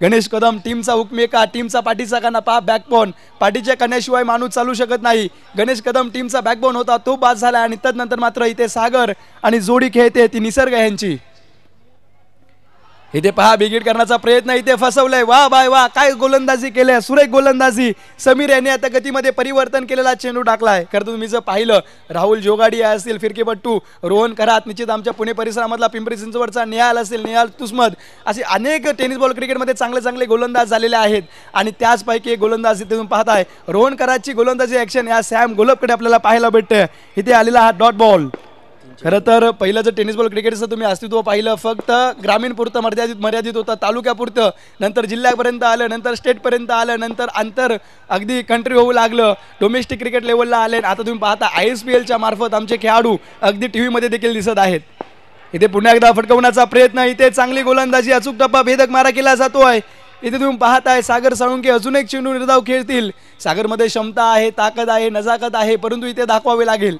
गणेश कदम टीमचा हुकमेका, टीमचा पाठीचा कणा, पहा बॅकबोन, पाठीच्या कण्याशिवाय माणूस चालू शकत नाही. गणेश कदम टीमचा बॅकबोन होता, तो बाद झाला. आणि तदनंतर मात्र इथे सागर आणि जोडी खेळते ती निसर्ग यांची. इथे पहा बिगिट करण्याचा प्रयत्न, इथे फसवलंय. वा बाय वा, काय गोलंदाजी केली, सुरेख गोलंदाजी. समीर यांनी आता गतीमध्ये परिवर्तन केलेला चेंडू टाकलाय. खरं तुम्ही जर पाहिलं राहुल जोगाडी असतील फिरकीपट्टू, रोहन करात, निश्चित आमच्या पुणे परिसरामधला पिंपरी चिंचवडचा निहाल असेल, निहाल तुस्मद, असे अनेक टेनिस बॉल क्रिकेटमध्ये चांगले चांगले गोलंदाज झालेले आहेत. आणि त्याचपैकी एक गोलंदाज इथे तुम्ही पाहताय रोहन करातची गोलंदाजी ॲक्शन या सॅम गोलपकडे आपल्याला पाहायला भेटते. इथे आलेला हा डॉट बॉल. खरं तर पहिलं जर टेनिस बॉल क्रिकेटचं तुम्ही अस्तित्व पाहिलं फक्त ग्रामीण पुरतं मर्यादित होतं, तालुक्यापुरतं, नंतर जिल्ह्यापर्यंत आलं, नंतर स्टेटपर्यंत आलं, नंतर आंतर अगदी कंट्री होऊ लागलं, डोमेस्टिक क्रिकेट लेवलला आले. आता तुम्ही पाहता ISPLच्या मार्फत आमचे खेळाडू अगदी TV मध्ये देखील दिसत आहेत. इथे पुन्हा एकदा फटकवण्याचा प्रयत्न, इथे चांगली गोलंदाजी, अचूक टप्पा, भेदक मारा केला जातोय. इथे तुम्ही पाहताय सागर साळुंके अजून एक चेंडू निर्धाव खेळतील. सागरमध्ये क्षमता आहे, ताकद आहे, नजाकत आहे, परंतु इथे दाखवावे लागेल.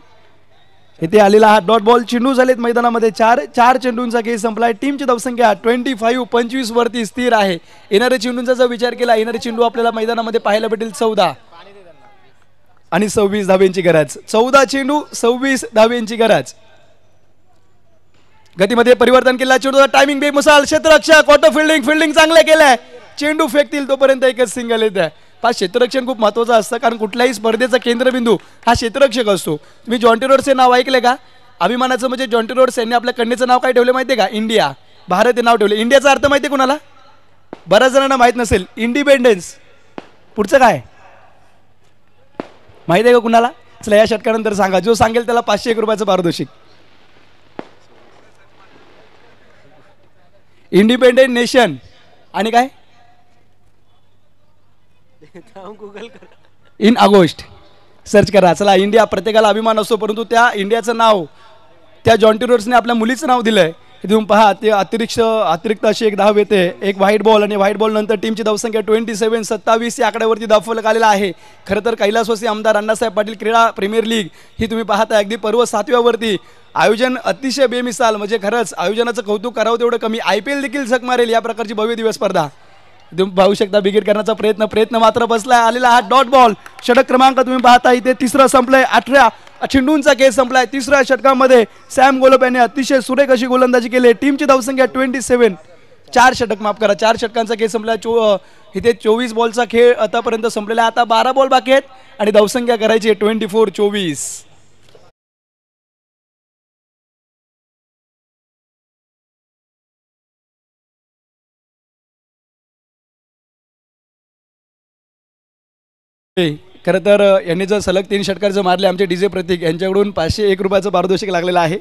इथे आलेला हा डॉट बॉल. चेंडू झालेत मैदानामध्ये 4 चेंडूंचा खेळ संपलाय. टीमची धावसंख्या 25 वरती स्थिर आहे. येणाऱ्या चेंडूंचा जर विचार केला, येणारे चेंडू आपल्याला मैदानामध्ये पाहायला भेटेल 14 आणि 26 धाब्यांची गरज. 14 चेंडू 26 धाब्यांची गरज. गतीमध्ये परिवर्तन केला. चेंडूचा टायमिंग बेमिसाल. क्षेत्ररक्षक क्वार्टर फिल्डिंग चांगलं केलंय. चेंडू फेकतील तोपर्यंत एकच सिंगल येत आहे. क्षेत्ररक्षण खूप महत्वाचं असतं, कारण कुठल्याही स्पर्धेचा केंद्रबिंदू हा क्षेत्ररक्षक असतो. तुम्ही जॉन्टी रोड्सचे नाव ऐकले का? अभिमानाचं म्हणजे जॉन्टी रोड्स यांनी आपल्या कन्येचं नाव काय ठेवलं माहितीये का? इंडिया. भारत हे नाव ठेवले. इंडियाचा अर्थ माहितीये कुणाला? बऱ्याच जणांना माहित नसेल. इंडिपेंडन्स. पुढचं काय माहिती आहे का कुणाला? चला या षटकानंतर सांगा. जो सांगेल त्याला 501 रुपयाचं पारितोषिक. इंडिपेंडेंट नेशन आणि काय इन ऑगस्ट सर्च करा. चला, इंडिया प्रत्येकाला अभिमान असतो, परंतु त्या इंडियाचं नाव त्या जॉन्टी रोड्सने आपल्या मुलीचं नाव दिलंय. हे तुम्ही पहा. ते अतिरिक्त अशी एक धाव येते, एक व्हाईट बॉल, आणि व्हाईट बॉल नंतर टीमची धावसंख्या 27 या आकड्यावरती धाव फलक आलेला आहे. खरं तर कैलासवासी आमदार अण्णासाहेब पाटील क्रीडा प्रीमियर लीग ही तुम्ही पाहता अगदी पर्व 7व्या वरती. आयोजन अतिशय बेमिसाल, म्हणजे खरंच आयोजनाचं कौतुक करावं तेवढं कमी. IPL देखील झक मारेल या प्रकारची भव्य दिवस स्पर्धा. तुम्ही पाहू शकता बिगेट करण्याचा प्रयत्न मात्र बसलाय. आलेला हा डॉट बॉल. षटक क्रमांक तुम्ही पाहता इथे तिसरं संपलंय. 18 चेंडूंचा खेळ संपलाय. तिसऱ्या षटकामध्ये सॅम गोलप यांनी अतिशय सुरेख अशी गोलंदाजी केली. टीमची धावसंख्या 27. 4 षटकांचा खेळ संपला. इथे 24 बॉलचा खेळ आतापर्यंत संपलेला. आता 12 बॉल बाकी आहेत आणि धावसंख्या करायची 24. खरं तर यांनी जर सलग 3 षटकार जर मारले आमचे डीजे प्रतीक यांच्याकडून 501 रुपयाचं पारितोषिक लागलेलं आहे.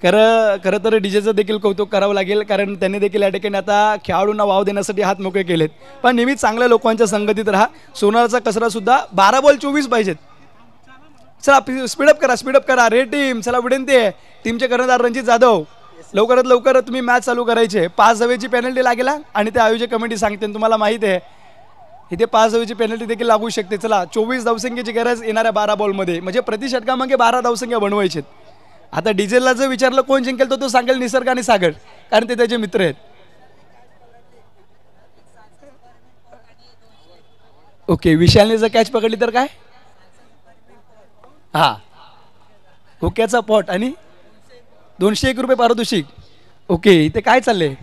खरं तर डीजेचं देखील कौतुक करावं लागेल, कारण त्यांनी देखील या ठिकाणी आता खेळाडूंना वाव देण्यासाठी हात मोकळे केलेत. पण नेहमीच चांगल्या लोकांच्या संगतीत राहा. सोनारचा कसरा सुद्धा 12 बॉल 24 पाहिजेत. चला स्पीडअप करा रे टीम. चला विनंती आहे टीमचे कर्णधार रणजित जाधव, लवकरात लवकर तुम्ही मॅच चालू करायचे. 5 धावेची पेनल्टी लागेल आणि ते आयोजक कमिटी सांगते. तुम्हाला माहिती आहे इथे 5 धावेची पेनल्टी देखील लागू शकते. चला 24 धावसंख्येची गरज येणाऱ्या 12 बॉलमध्ये, म्हणजे प्रति षटकामागे 12 धावसंख्या बनवायचे. आता डिझेलला जर विचारलं कोण जिंकेल तो सांगेल निसर्ग आणि सागर, कारण ते त्याचे मित्र आहेत. ओके, विशालने जर कॅच पकडली तर काय? हा, हुक्याचा पॉट आणि 201 रुपये पारितोषिक. ओके, इथे काय चाललंय?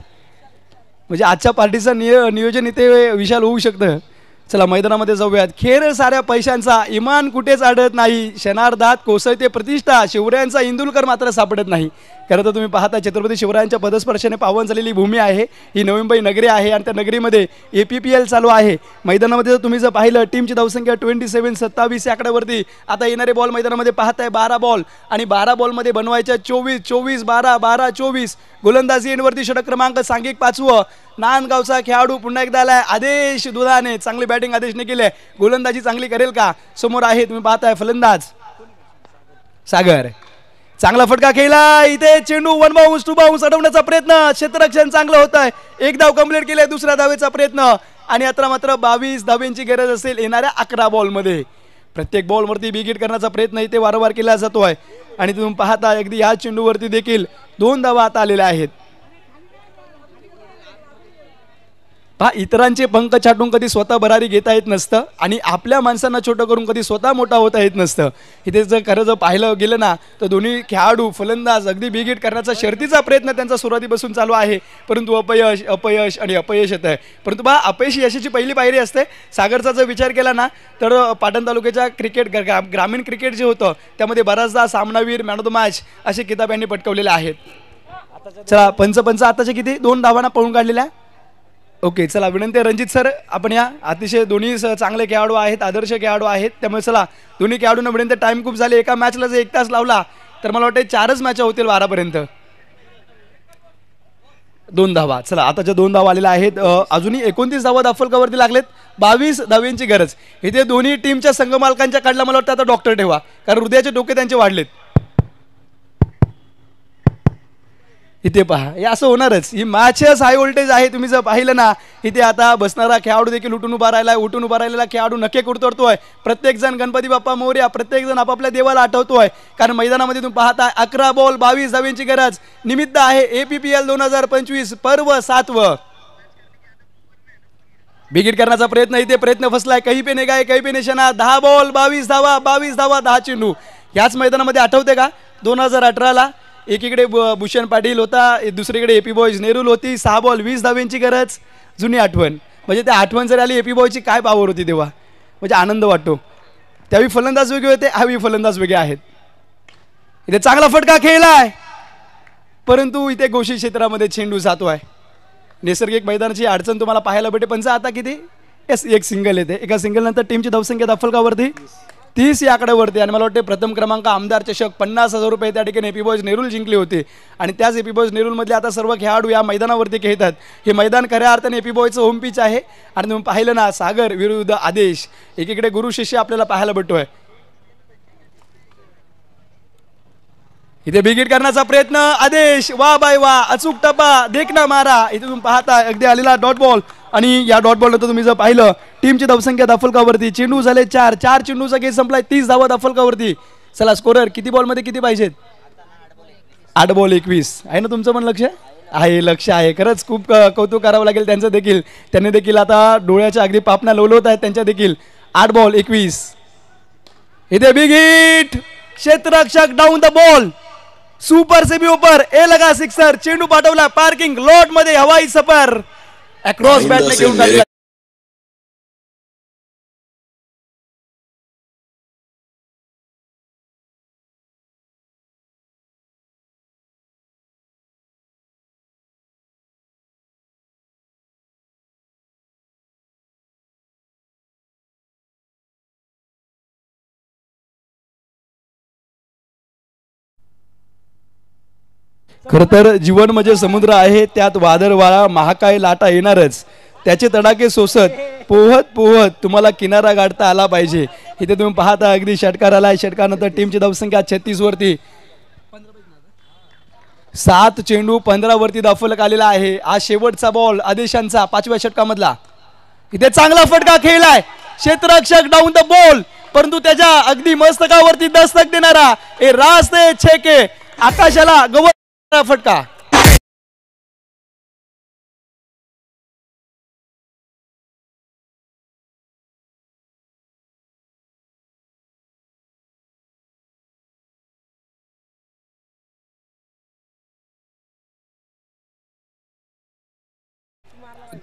म्हणजे आजच्या पार्टीचं नियोजन इथे विशाल होऊ शकतं. चला मैदानामध्ये जाऊयात. खेळ साऱ्या पैशांचा, इमान कुठेच आढळत नाही. क्षणार्धात कोसळते प्रतिष्ठा, शिवरायांचा इंदुलकर मात्र सापडत नाही. खरं तर तुम्ही पाहता छत्रपती शिवरायांच्या पदस्पर्शाने पावन झालेली भूमी आहे ही नवी मुंबई नगरी आहे, आणि त्या नगरीमध्ये APPL चालू आहे. मैदानामध्ये जर तुम्ही जर पाहिलं टीमची धावसंख्या 27 या आकड्यावरती. आता येणारे बॉल मैदानामध्ये पाहताय 12 बॉल, आणि 12 बॉलमध्ये बनवायच्या 24 12 12 24. गोलंदाजी एंडवरती षटक क्रमांक सांघिक 5वं. नांदगावचा खेळाडू पुन्हा एकदा आलाय आदेश दुधाने. चांगली बॅटिंग आदेशने केली. गोलंदाजी चांगली करेल का? समोर आहे तुम्ही पाहताय फलंदाज सागर. चांगला फटका खेळला. इथे चेंडू 1 बाउन्स 2 बाउन्स अडवण्याचा प्रयत्न. क्षेत्ररक्षण चांगलं होत आहे. 1 धाव कंप्लीट केले. दुसऱ्या धावेचा प्रयत्न, आणि आता मात्र 22 धावेंची गरज असेल येणाऱ्या 11 बॉलमध्ये. प्रत्येक बॉलवरती बिगिट करण्याचा प्रयत्न इथे वारंवार केला जातो आहे, आणि तुम्ही पाहता अगदी या चेंडूवरती देखील 2 धावा आता आलेल्या आहेत. इतरांचे पंख छाटून कधी स्वतः भरारी घेता येत नसतं, आणि आपल्या माणसांना छोटं करून कधी स्वतः मोठा होता येत नसतं. इथे जर खरं जर पाहिलं गेलं ना तर दोन्ही खेळाडू फलंदाज अगदी बिगिट करण्याचा शर्तीचा प्रयत्न त्यांचा सुरुवातीपासून चालू आहे, परंतु अपयश येत आहे. परंतु अपयश यशाची पहिली पायरी असते. सागरचा जर विचार केला ना तर पाटण तालुक्याच्या क्रिकेट ग्रामीण क्रिकेट जे होतं त्यामध्ये बराचदा सामनावीर, मॅन ऑफ द मॅच असे किताब यांनी पटकावलेले आहेत. चला पंच आताचे किती 2 धावांना पळून काढलेल्या. ओके, चला विनंती आहे रणजित सर आपण या. अतिशय दोन्ही चांगले खेळाडू आहेत, आदर्श खेळाडू आहेत, त्यामुळे चला दोन्ही खेळाडूंना विनंती. टाइम खूप झाले. एका मॅचला जर 1 तास लावला तर मला वाटतं 4च मॅच होतील 12पर्यंत. 2 धावा. चला आताच्या 2 धावा आलेल्या आहेत. अजूनही 29 धावा दाफलकावरती लागलेत. 22 धाव्यांची गरज. इथे दोन्ही टीमच्या संघमालकांच्या काढला मला वाटतं आता डॉक्टर ठेवा, कारण हृदयाचे डोके त्यांचे वाढलेत. इथे पहा, हे असं होणारच. ही मॅचच हाय व्होल्टेज आहे. तुम्ही जर पाहिलं ना, इथे आता बसणारा खेळाडू देखील उठून उभा राहिलाय. उठून उभा राहिलेला खेळाडू नखे कुरतडतोय. प्रत्येक जण गणपती बाप्पा मोरया, प्रत्येक जण आपापल्या देवाला आठवतोय. कारण मैदानामध्ये तुम्ही पाहताय 11 बॉल 22 धावेंची गरज. निमित्त आहे APPL 2025 पर्व 7व. बिगिट करण्याचा प्रयत्न, इथे प्रयत्न फसलाय. काही पे निघाय, काही पे निशाणा. 10 बॉल 22 धावा, 22 धावा 10 चेंडू. याच मैदानामध्ये आठवते का 2018ला एकीकडे भूषण पाटील होता, दुसरीकडे AP बॉयज नेरूल होती. 6 बॉल 20 धावेंची गरज. जुनी आठवण. म्हणजे त्या आठवण जर आली AP बॉयची काय पावर होती तेव्हा, म्हणजे आनंद वाटतो. त्यावेळी फलंदाज वेगळे होते, ह्यावेळी फलंदाज वेगळे आहेत. इथे चांगला फटका खेळलाय, परंतु इथे घोषित क्षेत्रामध्ये चेंडू जातो आहे. नैसर्गिक मैदानाची अडचण तुम्हाला पाहायला भेटे. पण आता किती एक सिंगल येते. एका सिंगल नंतर टीमची धावसंख्या दाफलकावरती 30 या आकड्यावरती. आणि मला वाटते प्रथम क्रमांक आमदार चषक 50,000 रुपये त्या ठिकाणी AP बॉयज नेरूल जिंकले होते. आणि त्याच AP बॉयज नेरूलमधले आता सर्व खेळाडू या मैदानावरती खेळतात. हे मैदान खऱ्या अर्थाने AP बॉयचं होम पिच आहे. आणि तुम्ही पाहिलं ना, सागर विरुद्ध आदेश, एकीकडे गुरु शिष्य आपल्याला पाहायला भेटतोय. इथे बिगिट करण्याचा प्रयत्न. आदेश वा बाय वा, अचूक टप्पा, देखना मारा. इथे तुम्ही पाहता अगदी आलेला डॉट बॉल. आणि या डॉट बॉल नंतर तुम्ही जर पाहिलं, टीमची धावसंख्या दाफलकावरती. चेंडू झाले 4 चेंडूचा गेम संपलाय. 30 धावा दाफलकावरती. चला स्कोरर किती बॉलमध्ये किती पाहिजेत? 8 बॉल 21 आहे ना. तुमचं पण लक्ष आहे? लक्ष आहे. खरंच खूप कौतुक करावं लागेल त्यांचं देखील. त्यांनी देखील आता डोळ्याच्या अगदी पापण्या लोलवत आहेत त्यांच्या देखील. 8 बॉल 21. इथे बिग हिट. क्षेत्ररक्षक डाऊन द बॉल. सुपर से भी ऊपर, ए लगा सिक्सर. चेंडू पाठवला पार्किंग लॉट मध्ये. हवाई सफर अक्रॉस बॅटने घेऊन टाकला. खरं तर जीवन म्हणजे समुद्र आहे, त्यात वादळ वारा महाकाय लाटा येणारच. त्याचे तडाखे सोसत पोहत पोहत तुम्हाला किनारा गाठता आला पाहिजे. इथे तुम्ही पाहता अगदी षटकार आलाय. षटकानंतर टीमची धावसंख्या 36 वरती. 7 चेंडू 15 वरती दाफलक आलेला आहे. आज शेवटचा बॉल आदेशांचा 5व्या षटकामधला. इथे चांगला फटका खेळलाय. क्षेत्ररक्षक डाऊन द बॉल, परंतु त्याच्या अगदी मस्तकावरती दस्तक देणारा ए रास्ते छेके आकाशाला गवत फटका.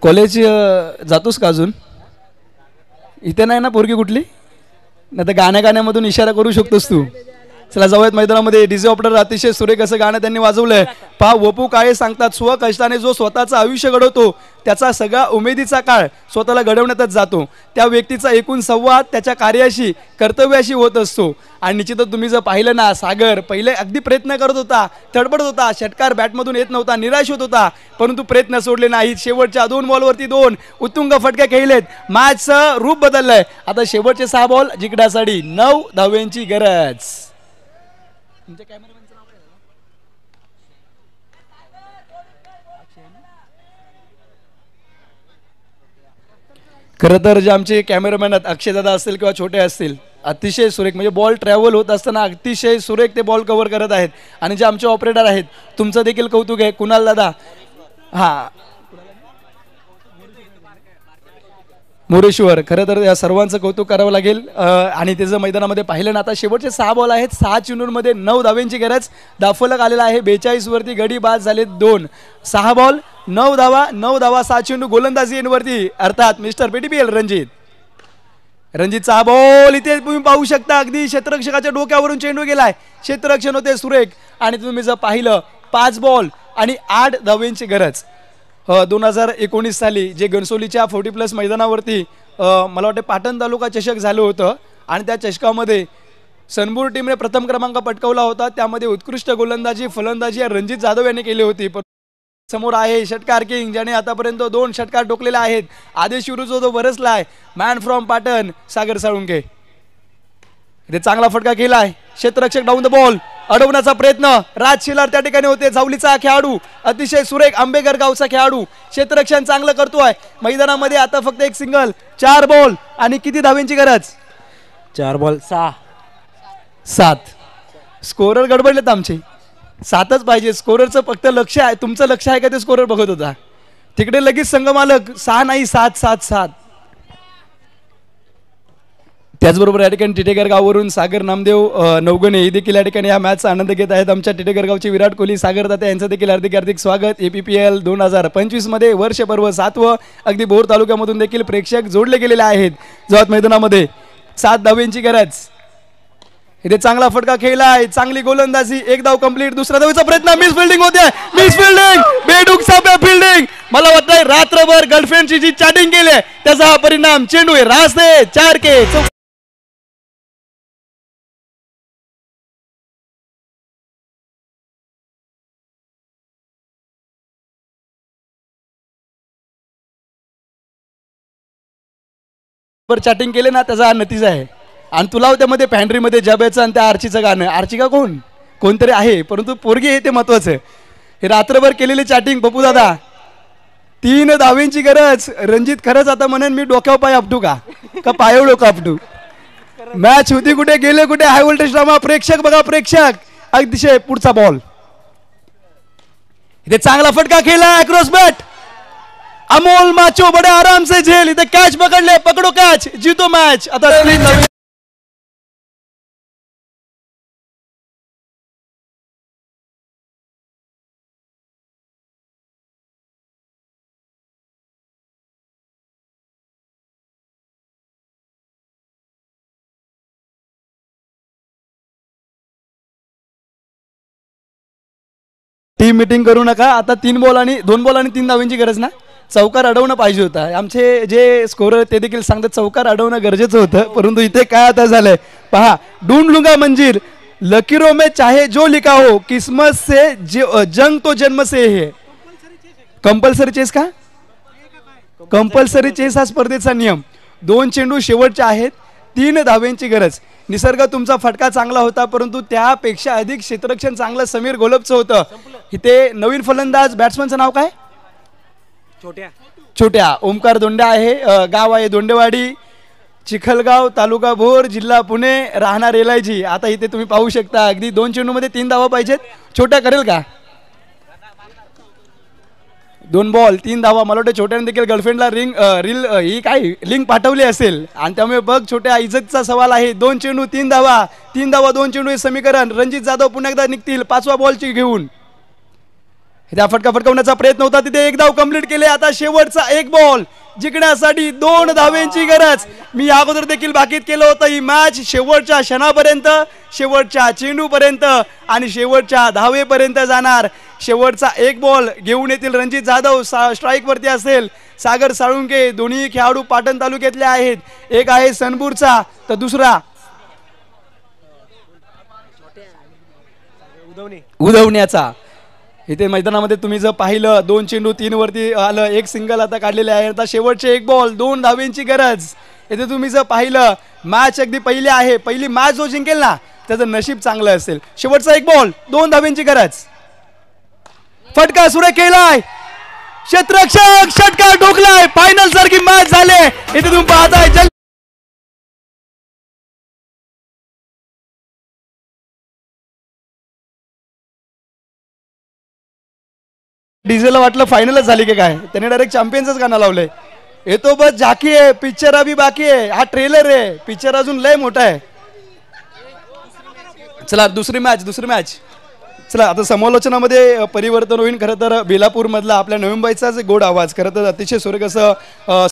कॉलेज जातोस का अजून? इथे नाही ना पोरगी कुठली? नाही तर गाण्यामधून इशारा करू शकतोस तू. चला जाऊयात मैदानामध्ये. डीजे ऑपरेटर अतिशय सुरेख असं गाणं त्यांनी वाजवलंय. पहा, वपू काळे सांगतात, स्वकष्टाने जो स्वतःचं आयुष्य घडवतो त्याचा सगळा उमेदीचा काळ स्वतःला घडवण्यातच जातो. त्या व्यक्तीचा एकूण संवाद त्याच्या कार्याशी कर्तव्याशी होत असतो. आणि निश्चितच तुम्ही जर पाहिलं ना, सागर पहिले अगदी प्रयत्न करत होता, तडपडत होता, षटकार बॅटमधून येत नव्हता, निराश होत होता, परंतु प्रयत्न सोडले नाहीत. शेवटच्या 2 बॉलवरती 2 उत्तुंग फटके खेळलेत. मॅचचं रूप बदललंय. आता शेवटचे 6 बॉल जिंकण्यासाठी 9 धावेंची गरज. खरं तर जे आमचे कॅमेरामॅन आहेत, अक्षयदादा असतील किंवा छोटे असतील, अतिशय सुरेख, म्हणजे बॉल ट्रॅव्हल होत असताना अतिशय सुरेख ते बॉल कव्हर करत आहेत. आणि जे आमचे ऑपरेटर आहेत, तुमचं देखील कौतुक आहे. कुणाल दादा, हां मोरेश्वर, खरं तर या सर्वांचं कौतुक करावं लागेल. आणि त्याचं मैदानामध्ये पाहिलं ना, आता शेवटचे 6 बॉल आहेत. 6 चेंडूंमध्ये 9 धावेंची गरज. दाफलक आलेला आहे 42 वरती. गडी बाद झाले 2. 6 बॉल 9 धावा, 9 धावा 6 चेंडू. गोलंदाजी एंडवरती, अर्थात मिस्टर PTPL रणजितचा बॉल इथे तुम्ही पाहू शकता. अगदी क्षेत्ररक्षकाच्या डोक्यावरून चेंडू गेलाय. क्षेत्ररक्षण होते सुरेख. आणि तुम्ही जर पाहिलं 5 बॉल आणि 8 धावेंची गरज. 2019 साली जे घनसोलीच्या 40+ मैदानावरती मला वाटतं पाटण तालुका चषक झालं होतं. आणि त्या चषकामध्ये सनबूर टीमने प्रथम क्रमांक पटकावला होता. त्यामध्ये उत्कृष्ट गोलंदाजी फलंदाजी रणजित जाधव यांनी केली होती. समोर आहे षटकार किंग, ज्याने आतापर्यंत 2 षटकार ठोकलेले आहेत. आदेश विरुद्ध जो बरसलाय मॅन फ्रॉम पाटण सागर साळुंके. इथे चांगला फटका केलाय. क्षेत्ररक्षक डाऊन द बॉल. अडवण्याचा प्रयत्न राज शिलार त्या ठिकाणी होते. जावलीचा खेळाडू अतिशय सुरेख आंबेकर गावचा खेळाडू क्षेत्ररक्षण चांगलं करतोय मैदानामध्ये. आता फक्त एक सिंगल 4 बॉल आणि किती धावेंची गरज 4 बॉल 6 7. स्कोरर गडबडलेत आमचे 7च पाहिजे. स्कोररचं फक्त लक्ष आहे. तुमचं लक्ष आहे का ते स्कोरर बघत होता तिकडे लगेच संघमालक 6 नाही 7 7 7. त्याचबरोबर या ठिकाणी टिटेकर गाववरून सागर नामदेव नवगणे हे देखील या ठिकाणी या मॅचचा आनंद घेत आहेत. आमच्या टिटेकर गावचे विराट कोहली सागर दाते यांचं देखील हार्दिक हार्दिक स्वागत. APPL 2025 मध्ये वर्षपर्व 7वं. अगदी भोर तालुक्यामधून देखील प्रेक्षक जोडले गेलेले आहेत. जोहात मैदानामध्ये 7 धावेंची गरज. इथे चांगला फटका खेळलाय चांगली गोलंदाजी. 1 धाव कंप्लीट. दुसऱ्या धावेचा प्रयत्न मिस फिल्डिंग होते. मिस फिल्डिंग बेडूक साप्या फिल्डिंग. मला वाटतंय रात्रभर गर्लफ्रेंडची जी चॅटिंग केली त्याचा हा परिणाम. चेंडू रास्ते 4 के चॅटिंग केले ना त्याचा हा नतीजा आहे. आणि तुला त्यामध्ये पॅन्ट्रीमध्ये जबेचं आणि त्या आर्चीचं गाणं. आर्ची का कोणतरी आहे परंतु पोरगी आहे ते महत्वाचं. हे रात्रभर केलेली चॅटिंग पप्पू दादा 3 धावेंची गरज. रणजित खरंच आता म्हणेन मी डोक्यावर पाय आपटू का पायावर डोकं आपटू. मॅच होती कुठे गेले कुठे. High voltage drama. प्रेक्षक बघा प्रेक्षक. अतिशय पुढचा बॉल. इथे चांगला फटका खेळला क्रॉस बॅट. अमोल माचो बड़े आराम से झेल. इथे कॅच पकडले. पकडो कॅच जीतो मॅच. आता टीम मीटिंग करू नका. आता 2 बॉल आणि 3 धावेंची गरज ना. चौकार अडवणं पाहिजे होता. आमचे जे स्कोरर ते देखील सांगतात चौकार अडवणं गरजेचं होतं. परंतु इथे काय आता झालंय पहा. ढूंढ लूंगा मंजिल लकीरों में चाहे जो लिखा हो किस्मत से जंग तो जन्म से है. कंपल्सरी चेस का कंपल्सरी चेस हा स्पर्धेचा नियम. 2 चेंडू शेवटचे आहेत. 3 धावेंची गरज. निसर्ग तुमचा फटका चांगला होता परंतु त्यापेक्षा अधिक क्षेत्ररक्षण चांगलं समीर गोलबचं होतं. इथे नवीन फलंदाज बॅट्समनचं नाव काय छोट्या ओमकार दोंडे आहे. गाव आहे दोंडेवाडी चिखलगाव तालुका भोर जिल्हा पुणे राहणार LIG. आता इथे तुम्ही पाहू शकता अगदी 2 चेंडूमध्ये 3 धावा पाहिजेत. छोट्या करेल का 2 बॉल 3 धावा. मला वाटतं छोट्याने देखील गर्लफ्रेंडला ही काय लिंक पाठवली असेल आणि त्यामुळे बघ छोट्या इज्जतचा सवाल आहे. 2 चेंडू 3 धावा 3 धावा 2 चेंडू हे समीकरण. रणजित जाधव पुन्हा एकदा निघतील 5व्या बॉलची घेऊन. त्या फटका फटकावण्याचा प्रयत्न होता तिथे 1 धाव कंप्लीट केले. आता शेवटचा 1 बॉल जिंकण्यासाठी 2 धावेंची गरज. मी या अगोदर देखील भाकीत केलं होतं ही मॅच शेवटच्या क्षणापर्यंत शेवटच्या चेंडूपर्यंत आणि शेवटच्या धावेपर्यंत जाणार. शेवटचा 1 बॉल घेऊन येतील रणजित जाधव. स्ट्राईक वरती असेल सागर साळुंके. दोन्ही खेळाडू पाटण तालुक्यातले आहेत. एक आहे सनपूरचा तर दुसरा उधवण्याचा. इथे मैदानामध्ये तुम्ही जर पाहिलं 2 चेंडू 3 वरती आलं. 1 सिंगल आता काढलेले आहे. आता शेवटचे 1 बॉल 2 धावेंची गरज. इथे तुम्ही जर पाहिलं मॅच अगदी पहिली आहे. पहिली मॅच जो जिंकेल ना त्याचं नशीब चांगलं असेल. शेवटचा 1 बॉल 2 धावेंची गरज. फटका सुरेख केलाय. क्षेत्ररक्षक षटकार ठोकलाय. फायनल सारखी मॅच झाले. इथे तुम्ही पाहताय डीजेला वाटलं फायनलच झाली की काय. त्याने डायरेक्ट चॅम्पियन्सच गाणं लावलंय. येतो बस झाकी आहे पिक्चर अभी बाकी आहे. हा ट्रेलर आहे. पिक्चर अजून लय मोठा आहे. चला दुसरी मॅच चला. आता समालोचनामध्ये परिवर्तन होईल. खरं तर बेलापूर मधला आपल्या नवीन बाईचा गोड आवाज खरं तर अतिशय सुरेख असं